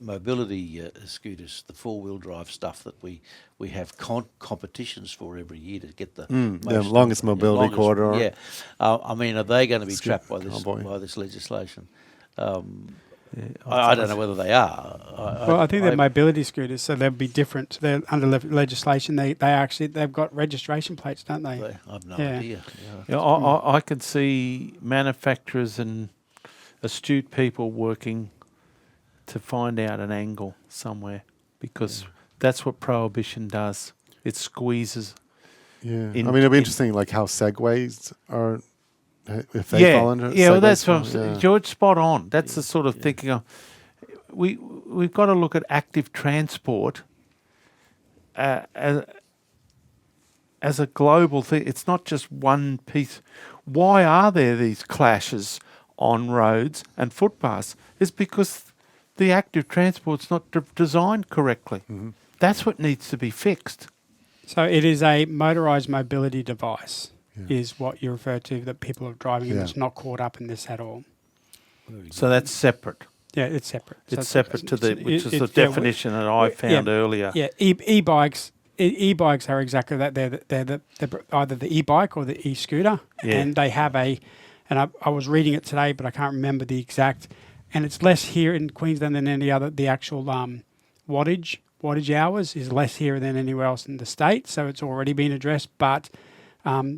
mobility scooters, the four-wheel drive stuff that we have competitions for every year to get the longest mobility corridor. Yeah, I mean, are they going to be trapped by Cowboy. this legislation? I don't know whether they are. Well, I think they're mobility scooters, so they'll be different. They're under legislation. They've got registration plates, don't they? I've no Yeah. idea. Yeah, I can see manufacturers and astute people working to find out an angle somewhere, because that's what prohibition does. It squeezes. Yeah, In- I mean, it'll be in- interesting, like how segways are, if they fall under. Yeah, well, segways that's what I'm fall- saying. yeah. George, spot on. That's the sort of thinking of. We've got to look at active transport as a global thing. It's not just one piece. Why are there these clashes on roads and footpaths? It's because the active transport's not designed correctly. Mm-hmm. That's what needs to be fixed. So it is a motorised mobility device, is what you refer to, that people are driving and Yeah. it's not caught up in this at all. So that's separate. Yeah, it's separate. So It's separate to the, which is the yeah, definition that I found earlier. Yeah, e-bikes. E-bikes are exactly that. They're either the e-bike or the e-scooter, Yeah. and they have and I was reading it today, but I can't remember the exact. And it's less here in Queensland than any other. The actual wattage hours is less here than anywhere else in the state, so it's already been addressed. But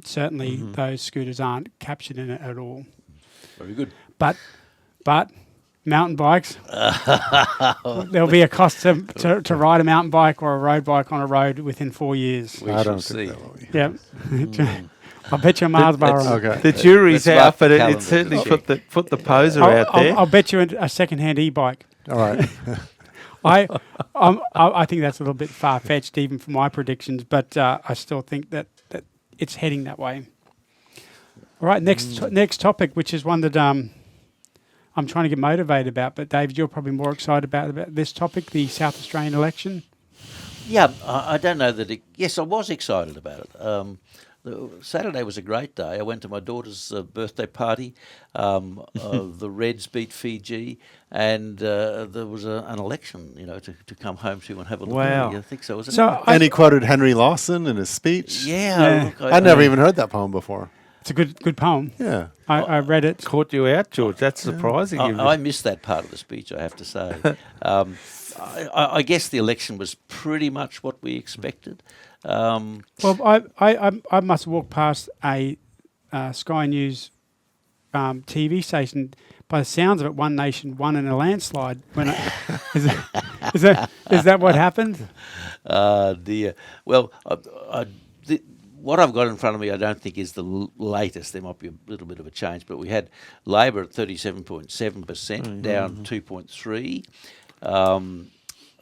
certainly those scooters aren't captured in it at all. Very good. But mountain bikes, there'll be a cost to ride a mountain bike or a road bike on a road within 4 years. We I shall don't see. think that will be. Yep. I'll bet you a Mars bar on it. Okay. The jury's Let's mark out, but the it calendar certainly to check. put the poser out there. I'll bet you a second-hand e-bike. All right. I think that's a little bit far-fetched even for my predictions, but I still think that it's heading that way. All right, next topic, which is one that I'm trying to get motivated about, but David, you're probably more excited about this topic, the South Australian election. Yeah, I don't know that. Yes, I was excited about it. Saturday was a great day. I went to my daughter's birthday party. The Reds beat Fiji, and there was an election, to come home to and have a look Wow. at. I think so. Wasn't So it? And he quoted Henry Lawson in his speech. Yeah, look, I'd never even heard that poem before. it's a good poem. Yeah. I read it. Caught you out, George. That's surprising. I missed that part of the speech, I have to say. I guess the election was pretty much what we expected. Well, I must walk past a Sky News TV station. By the sounds of it, One Nation won in a landslide. Is that what happened? Dear. Well, what I've got in front of me, I don't think is the latest. There might be a little bit of a change, but we had Labor at 37.7%, down 2.3,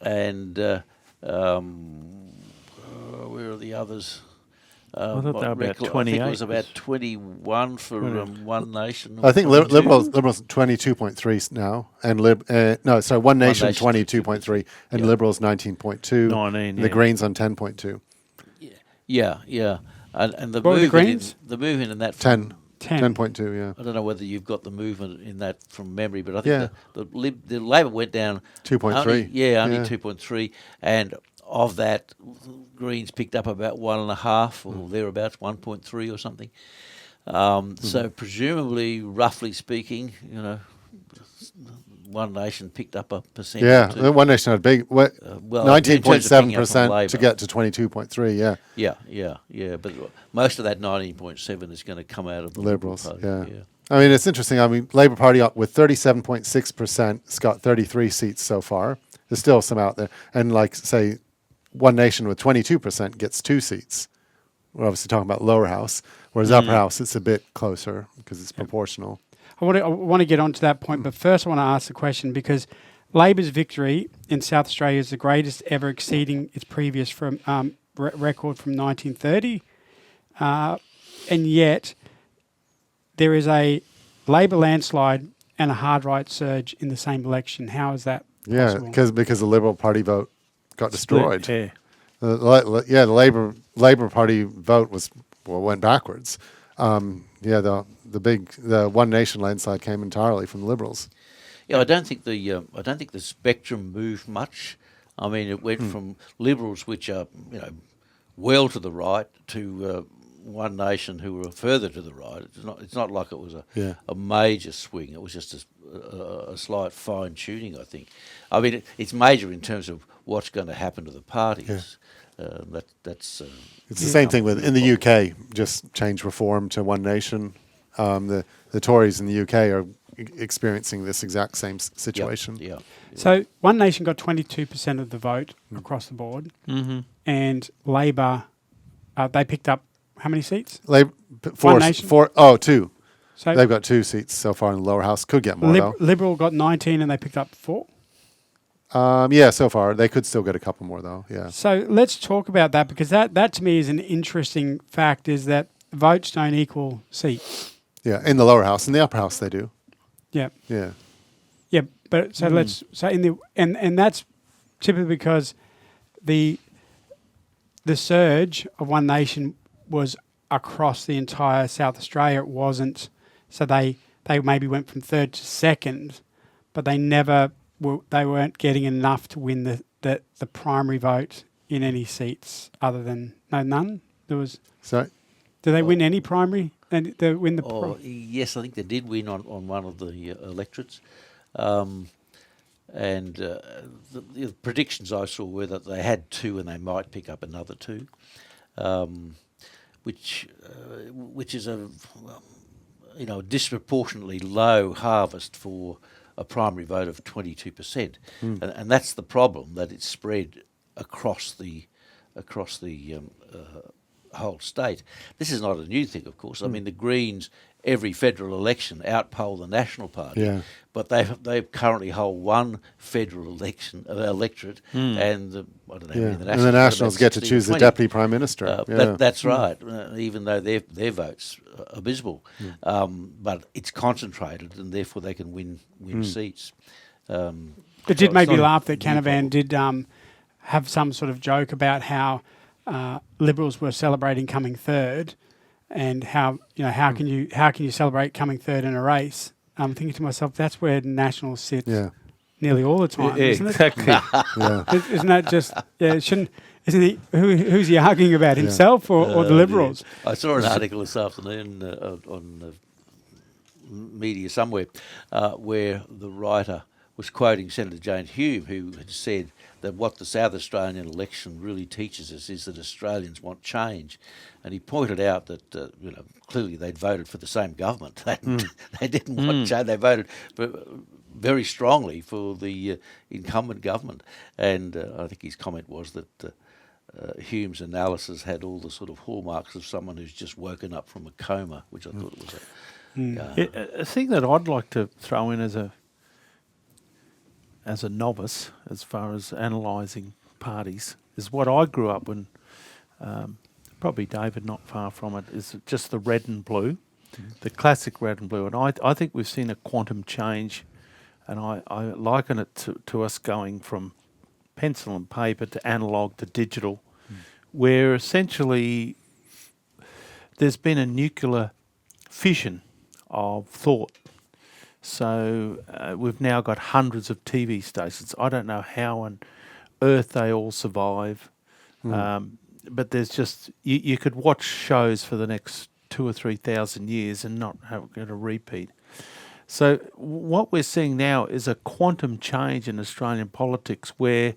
and where are the others? I thought they were about I think it 28. was about 21 for One Nation. I think 22. Liberals 22.3 now, and One Nation Nation 22.3, and Liberals 19.2. 19, and yeah. the Greens on 10.2. Yeah. And the What were the movement, Greens? the movement in that 10. 10. 10.2, yeah. I don't know whether you've got the movement in that from memory, but I Yeah. think the Labor went down 2.3. only Yeah. 2.3, and of that, Greens picked up about 1.5 or thereabouts, 1.3 or something. So presumably, roughly speaking, One Nation picked up a percent. Yeah, or two. One Nation had big, well, in terms of picking up 19.7% from to Labor. get to 22.3, yeah. Yeah. But most of that 19.7 is going to come out of the Liberals, Party, yeah. I mean, it's interesting. I mean, Labour Party up with 37.6%. It's got 33 seats so far. There's still some out there. And say, One Nation with 22% gets 2 seats. We're obviously talking about lower house, whereas upper house, it's a bit closer because it's proportional. I want to get on to that point, but first I want to ask the question because Labor's victory in South Australia is the greatest ever, exceeding its previous record from 1930, and yet there is a Labor landslide and a hard right surge in the same election. How is that Yeah, possible? because the Liberal Party vote got destroyed. Yeah. The Labor Party vote went backwards. The One Nation landslide came entirely from the Liberals. Yeah, I don't think the spectrum moved much. I mean, it went from Liberals, which are well to the right, to One Nation, who were further to the right. It's not like it was a major swing. It was just a slight fine tuning, I think. I mean, it's major in terms of what's going to happen to the parties. That's It's the same thing in the UK. Just change Reform to One Nation. The Tories in the UK are experiencing this exact same situation. Yeah. So One Nation got 22% of the vote across the board, and Labor, they picked up how many seats? One Nation? Two. So They've got 2 seats so far in the lower house. Could get more though. Liberal got 19 and they picked up 4. So far they could still get a couple more though. Yeah. So let's talk about that because that to me is an interesting fact: is that votes don't equal seats. Yeah, in the lower house. In the upper house, they do. Yeah. Yeah. Yeah, but and that's typically because the surge of One Nation was across the entire South Australia. It wasn't so they maybe went from third to second, but they weren't getting enough to win the primary vote in any seats other than none. There was. So. Did they win any primary? And they win the. Yes, I think they did win on one of the electorates. The predictions I saw were that they had 2 and they might pick up another 2, which is a disproportionately low harvest for a primary vote of 22%, and that's the problem, that it's spread across the whole state. This is not a new thing, of course. I mean, the Greens every federal election outpoll the National Party, but they currently hold one federal electorate, and the Nationals get to choose the deputy prime minister. That's right. Even though their votes are abysmal, but it's concentrated, and therefore they can win seats. It did make me laugh that Canavan did have some sort of joke about how Liberals were celebrating coming third, and how can you celebrate coming third in a race? I'm thinking to myself, that's where Nationals sit nearly all the time, isn't exactly. it? Isn't that just isn't he? Who's he arguing about, himself or the Liberals? I saw an article this afternoon on media somewhere where the writer was quoting Senator Jane Hume, who had said that what the South Australian election really teaches us is that Australians want change. And he pointed out that clearly they'd voted for the same government. They didn't want change. They voted very strongly for the incumbent government. And I think his comment was that Hume's analysis had all the sort of hallmarks of someone who's just woken up from a coma, which I thought was a thing that I'd like to throw in as a novice, as far as analysing parties, is what I grew up when, probably David not far from it, is just the red and blue, the classic red and blue. And I think we've seen a quantum change, and I liken it to us going from pencil and paper to analogue to digital, where essentially there's been a nuclear fission of thought. So we've now got hundreds of TV stations. I don't know how on earth they all survive, but there's just you could watch shows for the next 2,000 or 3,000 years and not get a repeat. So what we're seeing now is a quantum change in Australian politics, where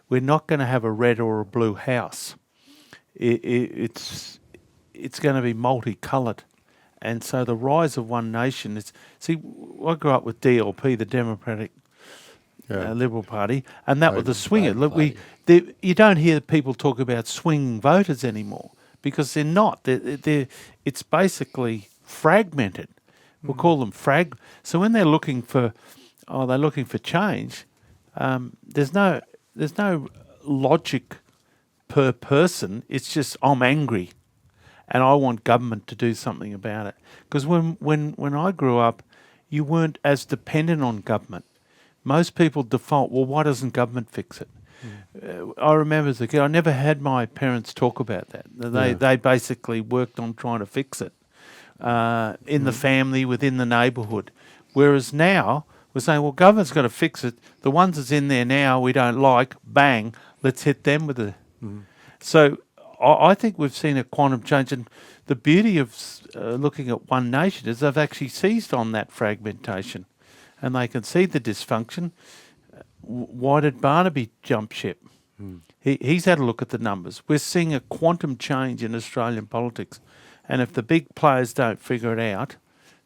we're not going to have a red or a blue house. It's going to be multicoloured. And so the rise of One Nation is... See, I grew up with DLP, the Democratic Liberal Party, and that was the swinger. Look, you don't hear people talk about swing voters anymore, because they're not. It's basically fragmented. We'll call them frag. So when they're looking for change, there's no logic per person. It's just I'm angry, and I want government to do something about it. Because when I grew up, you weren't as dependent on government. Most people default, well, why doesn't government fix it? I remember as a kid, I never had my parents talk about that. They basically worked on trying to fix it in the family, within the neighbourhood. Whereas now, we're saying, well, government's got to fix it. The ones that's in there now we don't like, bang, let's hit them with it. So I think we've seen a quantum change. And the beauty of looking at One Nation is they've actually seized on that fragmentation, and they can see the dysfunction. Why did Barnaby jump ship? He's had a look at the numbers. We're seeing a quantum change in Australian politics. And if the big players don't figure it out,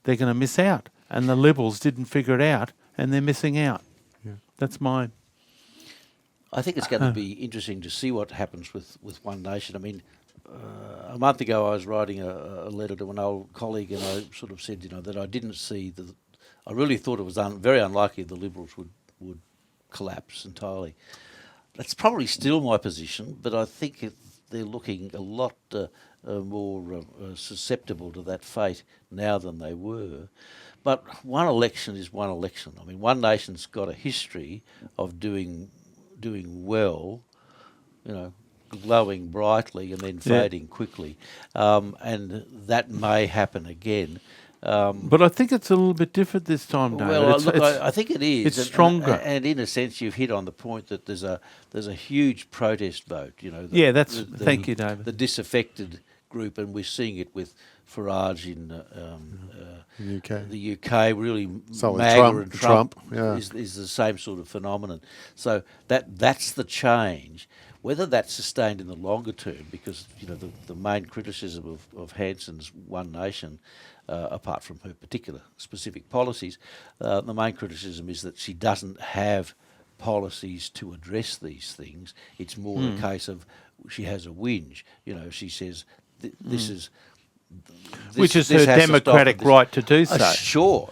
they're going to miss out. And the Liberals didn't figure it out, and they're missing out. Yeah. That's mine. I think it's going to be interesting to see what happens with One Nation. I mean, a month ago I was writing a letter to an old colleague, and I sort of said, that I didn't see I really thought it was very unlikely the Liberals would collapse entirely. That's probably still my position, but I think they're looking a lot more susceptible to that fate now than they were. But one election is one election. I mean, One Nation's got a history of doing well, glowing brightly and then fading quickly, and that may happen again. But I think it's a little bit different this time, David. Well, I think it is. It's stronger. And in a sense, you've hit on the point that there's a huge protest vote. Thank you, David. The disaffected group, and we're seeing it with Farage in UK. The UK, really. So MAGA Trump is the same sort of phenomenon. So that's the change. Whether that's sustained in the longer term, because the main criticism of Hanson's One Nation, apart from her particular specific policies, the main criticism is that she doesn't have policies to address these things. It's more a case of she has a whinge. She says this is. Which is her democratic right to do so. Sure,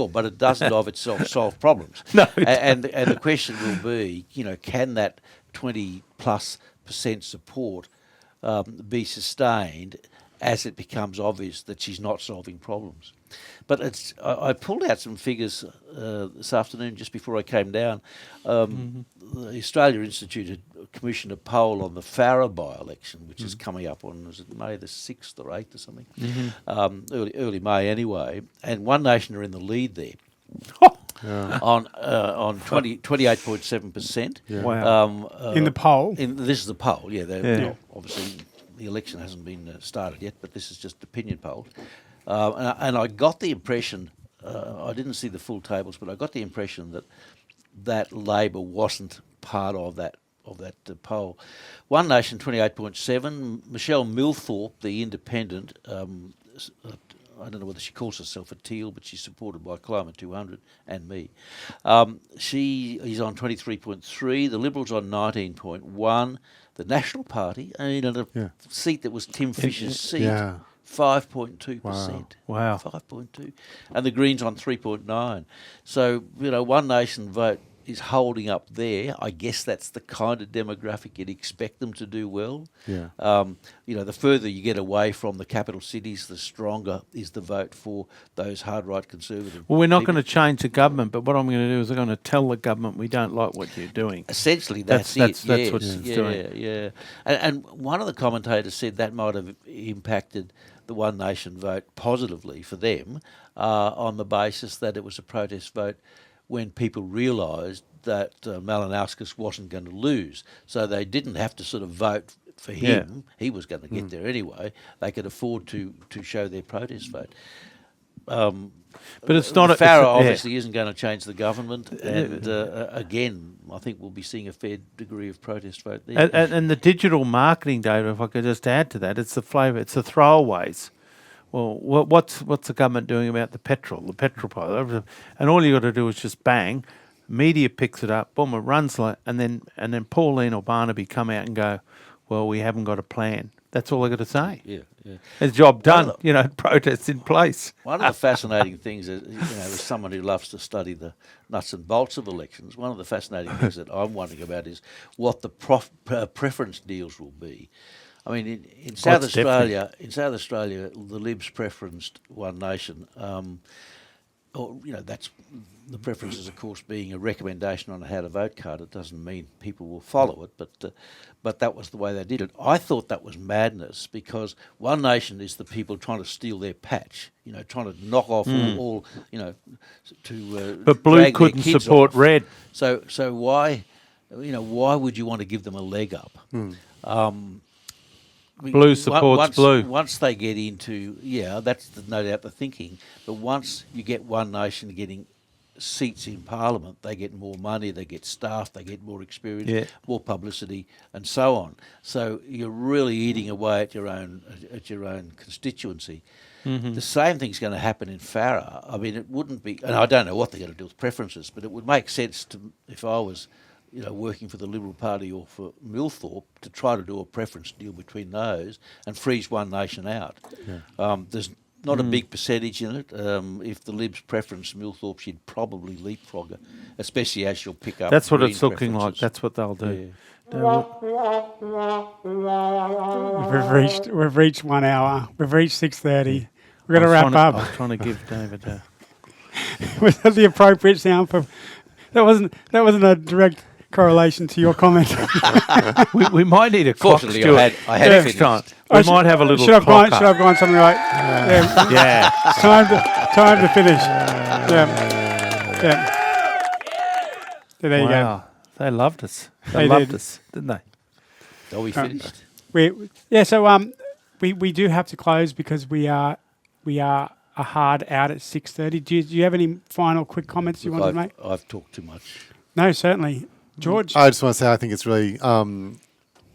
but it doesn't of itself solve problems. No, and the question will be, can that 20+% support be sustained as it becomes obvious that she's not solving problems? But I pulled out some figures this afternoon just before I came down. The Australia Institute had commissioned a poll on the Farah by-election, which is coming up on, is it May the 6th or 8th or something? Early May anyway. And One Nation are in the lead there. On 28.7%. Yeah. Wow. In the poll? This is the poll, obviously the election hasn't been started yet, but this is just opinion polls. And I got the impression, I didn't see the full tables, but I got the impression that Labor wasn't part of that poll. One Nation 28.7. Michelle Milthorpe, the independent, I don't know whether she calls herself a teal, but she's supported by Climate 200 and me. She is on 23.3. The Liberals on 19.1. The National Party, a seat that was Tim Fisher's seat, 5.2%. Wow. 5.2. And the Greens on 3.9. So, One Nation vote is holding up there. I guess that's the kind of demographic you'd expect them to do well. Yeah. The further you get away from the capital cities, the stronger is the vote for those hard right conservative. Well, we're not going to change the government, but what I'm going to do is I'm going to tell the government we don't like what you're doing. Essentially, that's it. That's what it's doing. Yeah. And one of the commentators said that might have impacted the One Nation vote positively for them on the basis that it was a protest vote when people realised that Malinowskis wasn't going to lose. So they didn't have to sort of vote for him. He was going to get there anyway. They could afford to show their protest vote. But it's not... Farah obviously isn't going to change the government. And again, I think we'll be seeing a fair degree of protest vote there. And the digital marketing data, if I could just add to that, it's the flavour, it's the throwaways. Well, what's the government doing about the petrol price? And all you got to do is just bang, media picks it up, boom, it runs and then Pauline or Barnaby come out and go, well, we haven't got a plan. That's all I got to say. Yeah, yeah. A job done. Well, You know, protests in place. One of the fascinating things is, as someone who loves to study the nuts and bolts of elections, one of the fascinating things that I'm wondering about is what the preference deals will be. I mean, in South Australia, the Libs preferenced One Nation. That's the preferences, of course, being a recommendation on a how to vote card. It doesn't mean people will follow it, but that was the way they did it. I thought that was madness because One Nation is the people trying to steal their patch, trying to knock off all to. But Blue couldn't support off. Red. So why would you want to give them a leg up? Blue supports Blue. Once they get into, that's no doubt the thinking. But once you get One Nation getting seats in Parliament, they get more money, they get staff, they get more experience, more publicity, and so on. So you're really eating away at your own constituency. Mm-hmm. The same thing's going to happen in Farrer. I mean, it wouldn't be, and I don't know what they're going to do with preferences, but it would make sense to, if I was working for the Liberal Party or for Millthorpe, to try to do a preference deal between those and freeze One Nation out. Yeah. There's not a big percentage in it. If the Libs preference Millthorpe, she'd probably leapfrog it, especially as you'll pick up. That's what Green it's looking like. That's what they'll do. Yeah. We've reached 1 hour. We've reached 6:30. We're going to wrap up. I was trying to give David a... Was that the appropriate sound for? That wasn't a direct correlation to your comment. we might need a clock, Fortunately, Stuart. I had next finished. time. We might have a little should clock Should I have gone something like? Yeah. Time to finish. Yeah. There you go. Wow. They loved us. They loved did. us, didn't they? Are we finished? So we do have to close because we are hard out at 6:30. Do you have any final quick comments you want to make? I've talked too much. No, certainly. George? I just want to say I think it's really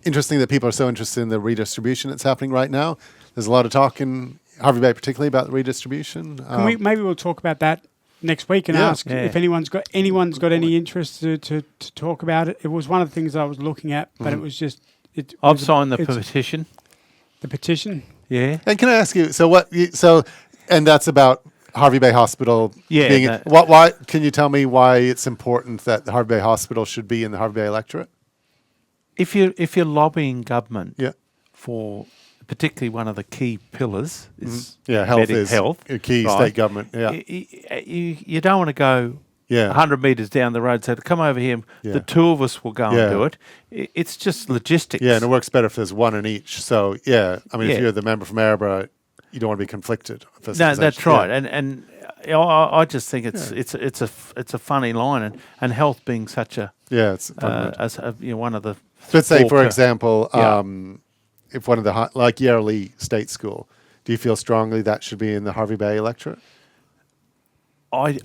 interesting that people are so interested in the redistribution that's happening right now. There's a lot of talk in Harvey Bay particularly about the redistribution. Maybe we'll talk about that next week and ask if anyone's got any interest to talk about it. It was one of the things I was looking at, but it was just... I've signed the petition. The petition? Yeah. And can I ask you, and that's about Harvey Bay Hospital. Yeah. Why? Can you tell me why it's important that the Harvey Bay Hospital should be in the Harvey Bay electorate? If you're lobbying government for particularly one of the key pillars is health is health, a key state government. Yeah. You don't want to go 100 metres down the road and say, come over here, the two of us will go and do it. It's just logistics. Yeah, and it works better if there's one in each. So, if you're the member from Maryborough, you don't want to be conflicted. No, that's right. And I just think it's a funny line, and health being such a it's one of the. Let's say, for example, if one of the like Yarrowlee State School, do you feel strongly that should be in the Harvey Bay electorate? What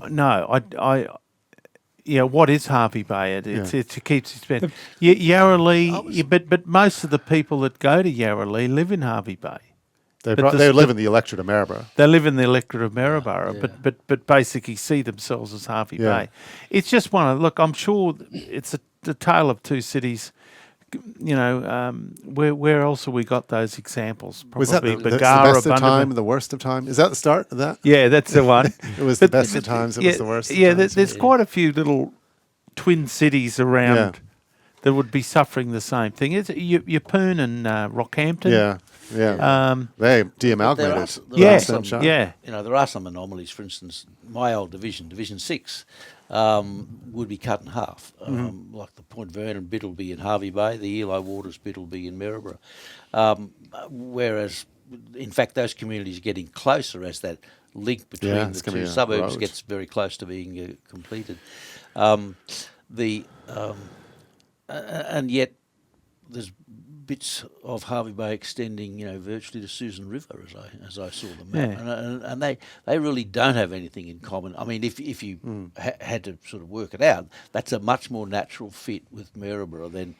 is Harvey Bay? It keeps expanding. Yarrowlee, but most of the people that go to Yarrowlee live in Harvey Bay. They live in the electorate of Maryborough. They live in the electorate of Maryborough, but basically see themselves as Harvey Bay. It's just I'm sure it's the tale of two cities. Where else have we got those examples? Probably was that the Bargara, best of time and the worst of time? Is that the start of that? Yeah, that's the one. It was the best of times. It was the worst. Yeah, of times. there's quite a few little twin cities around that would be suffering the same thing. It's Yeppoon and Rockhampton. Yeah. They de-amalgamated. There are some anomalies. For instance, my old Division 6, would be cut in half. Like the Point Vernon bit will be in Harvey Bay, the Eli Waters bit will be in Maryborough. Whereas, in fact, those communities are getting closer as that link between the two suburbs gets very close to being completed. And yet there's bits of Harvey Bay extending, virtually to Susan River, as I saw the map, and they really don't have anything in common. I mean, if you had to sort of work it out, that's a much more natural fit with Maryborough than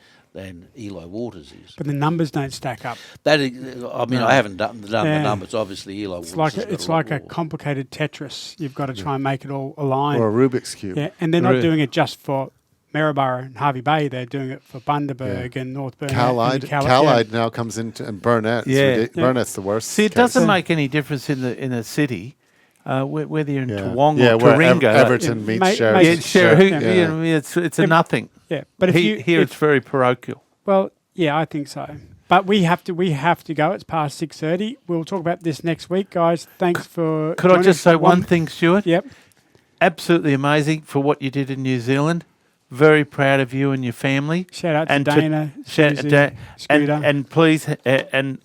Eli Waters is. But the numbers don't stack up. I haven't done the numbers. Obviously, Eli Waters. It's like a complicated Tetris. You've got to try and make it all align. Or a Rubik's cube. Yeah, and they're not doing it just for Maryborough and Harvey Bay, they're doing it for Bundaberg and North Burnett. Callide, and Callide now comes into and Burnett. Yeah. Burnett's the worst. See, it case. doesn't make any difference in a city, whether you're in Toowong yeah, or where Taringa. Everton meets Sheriff. Yeah, Sheriff. you know, it's a nothing. Yeah, but if Here it's very parochial. well, yeah, I think so. But we have to go. It's past 6:30. We'll talk about this next week, guys. Thanks for. Could I joining just us. say one thing, Stuart? Yep. Absolutely amazing for what you did in New Zealand. Very proud of you and your family. Shout out to And Dana, Susie, and Scooter, please and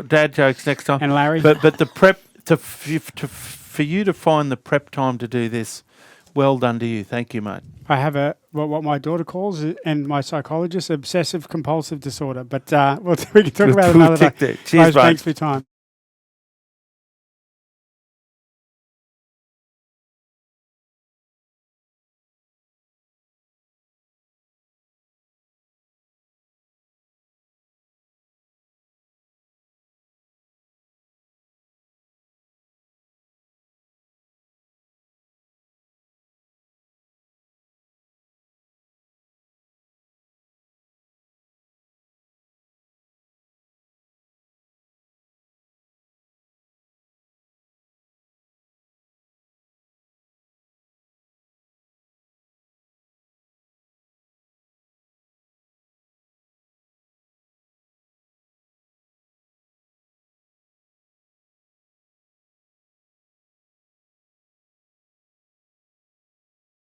dad jokes next time. and Larry. But the prep for you to find the prep time to do this, well done to you. Thank you, mate. I have what my daughter calls it, and my psychologist, obsessive compulsive disorder. But we can talk about it We'll another day. tick there. Cheers, Guys, mate. thanks for your time.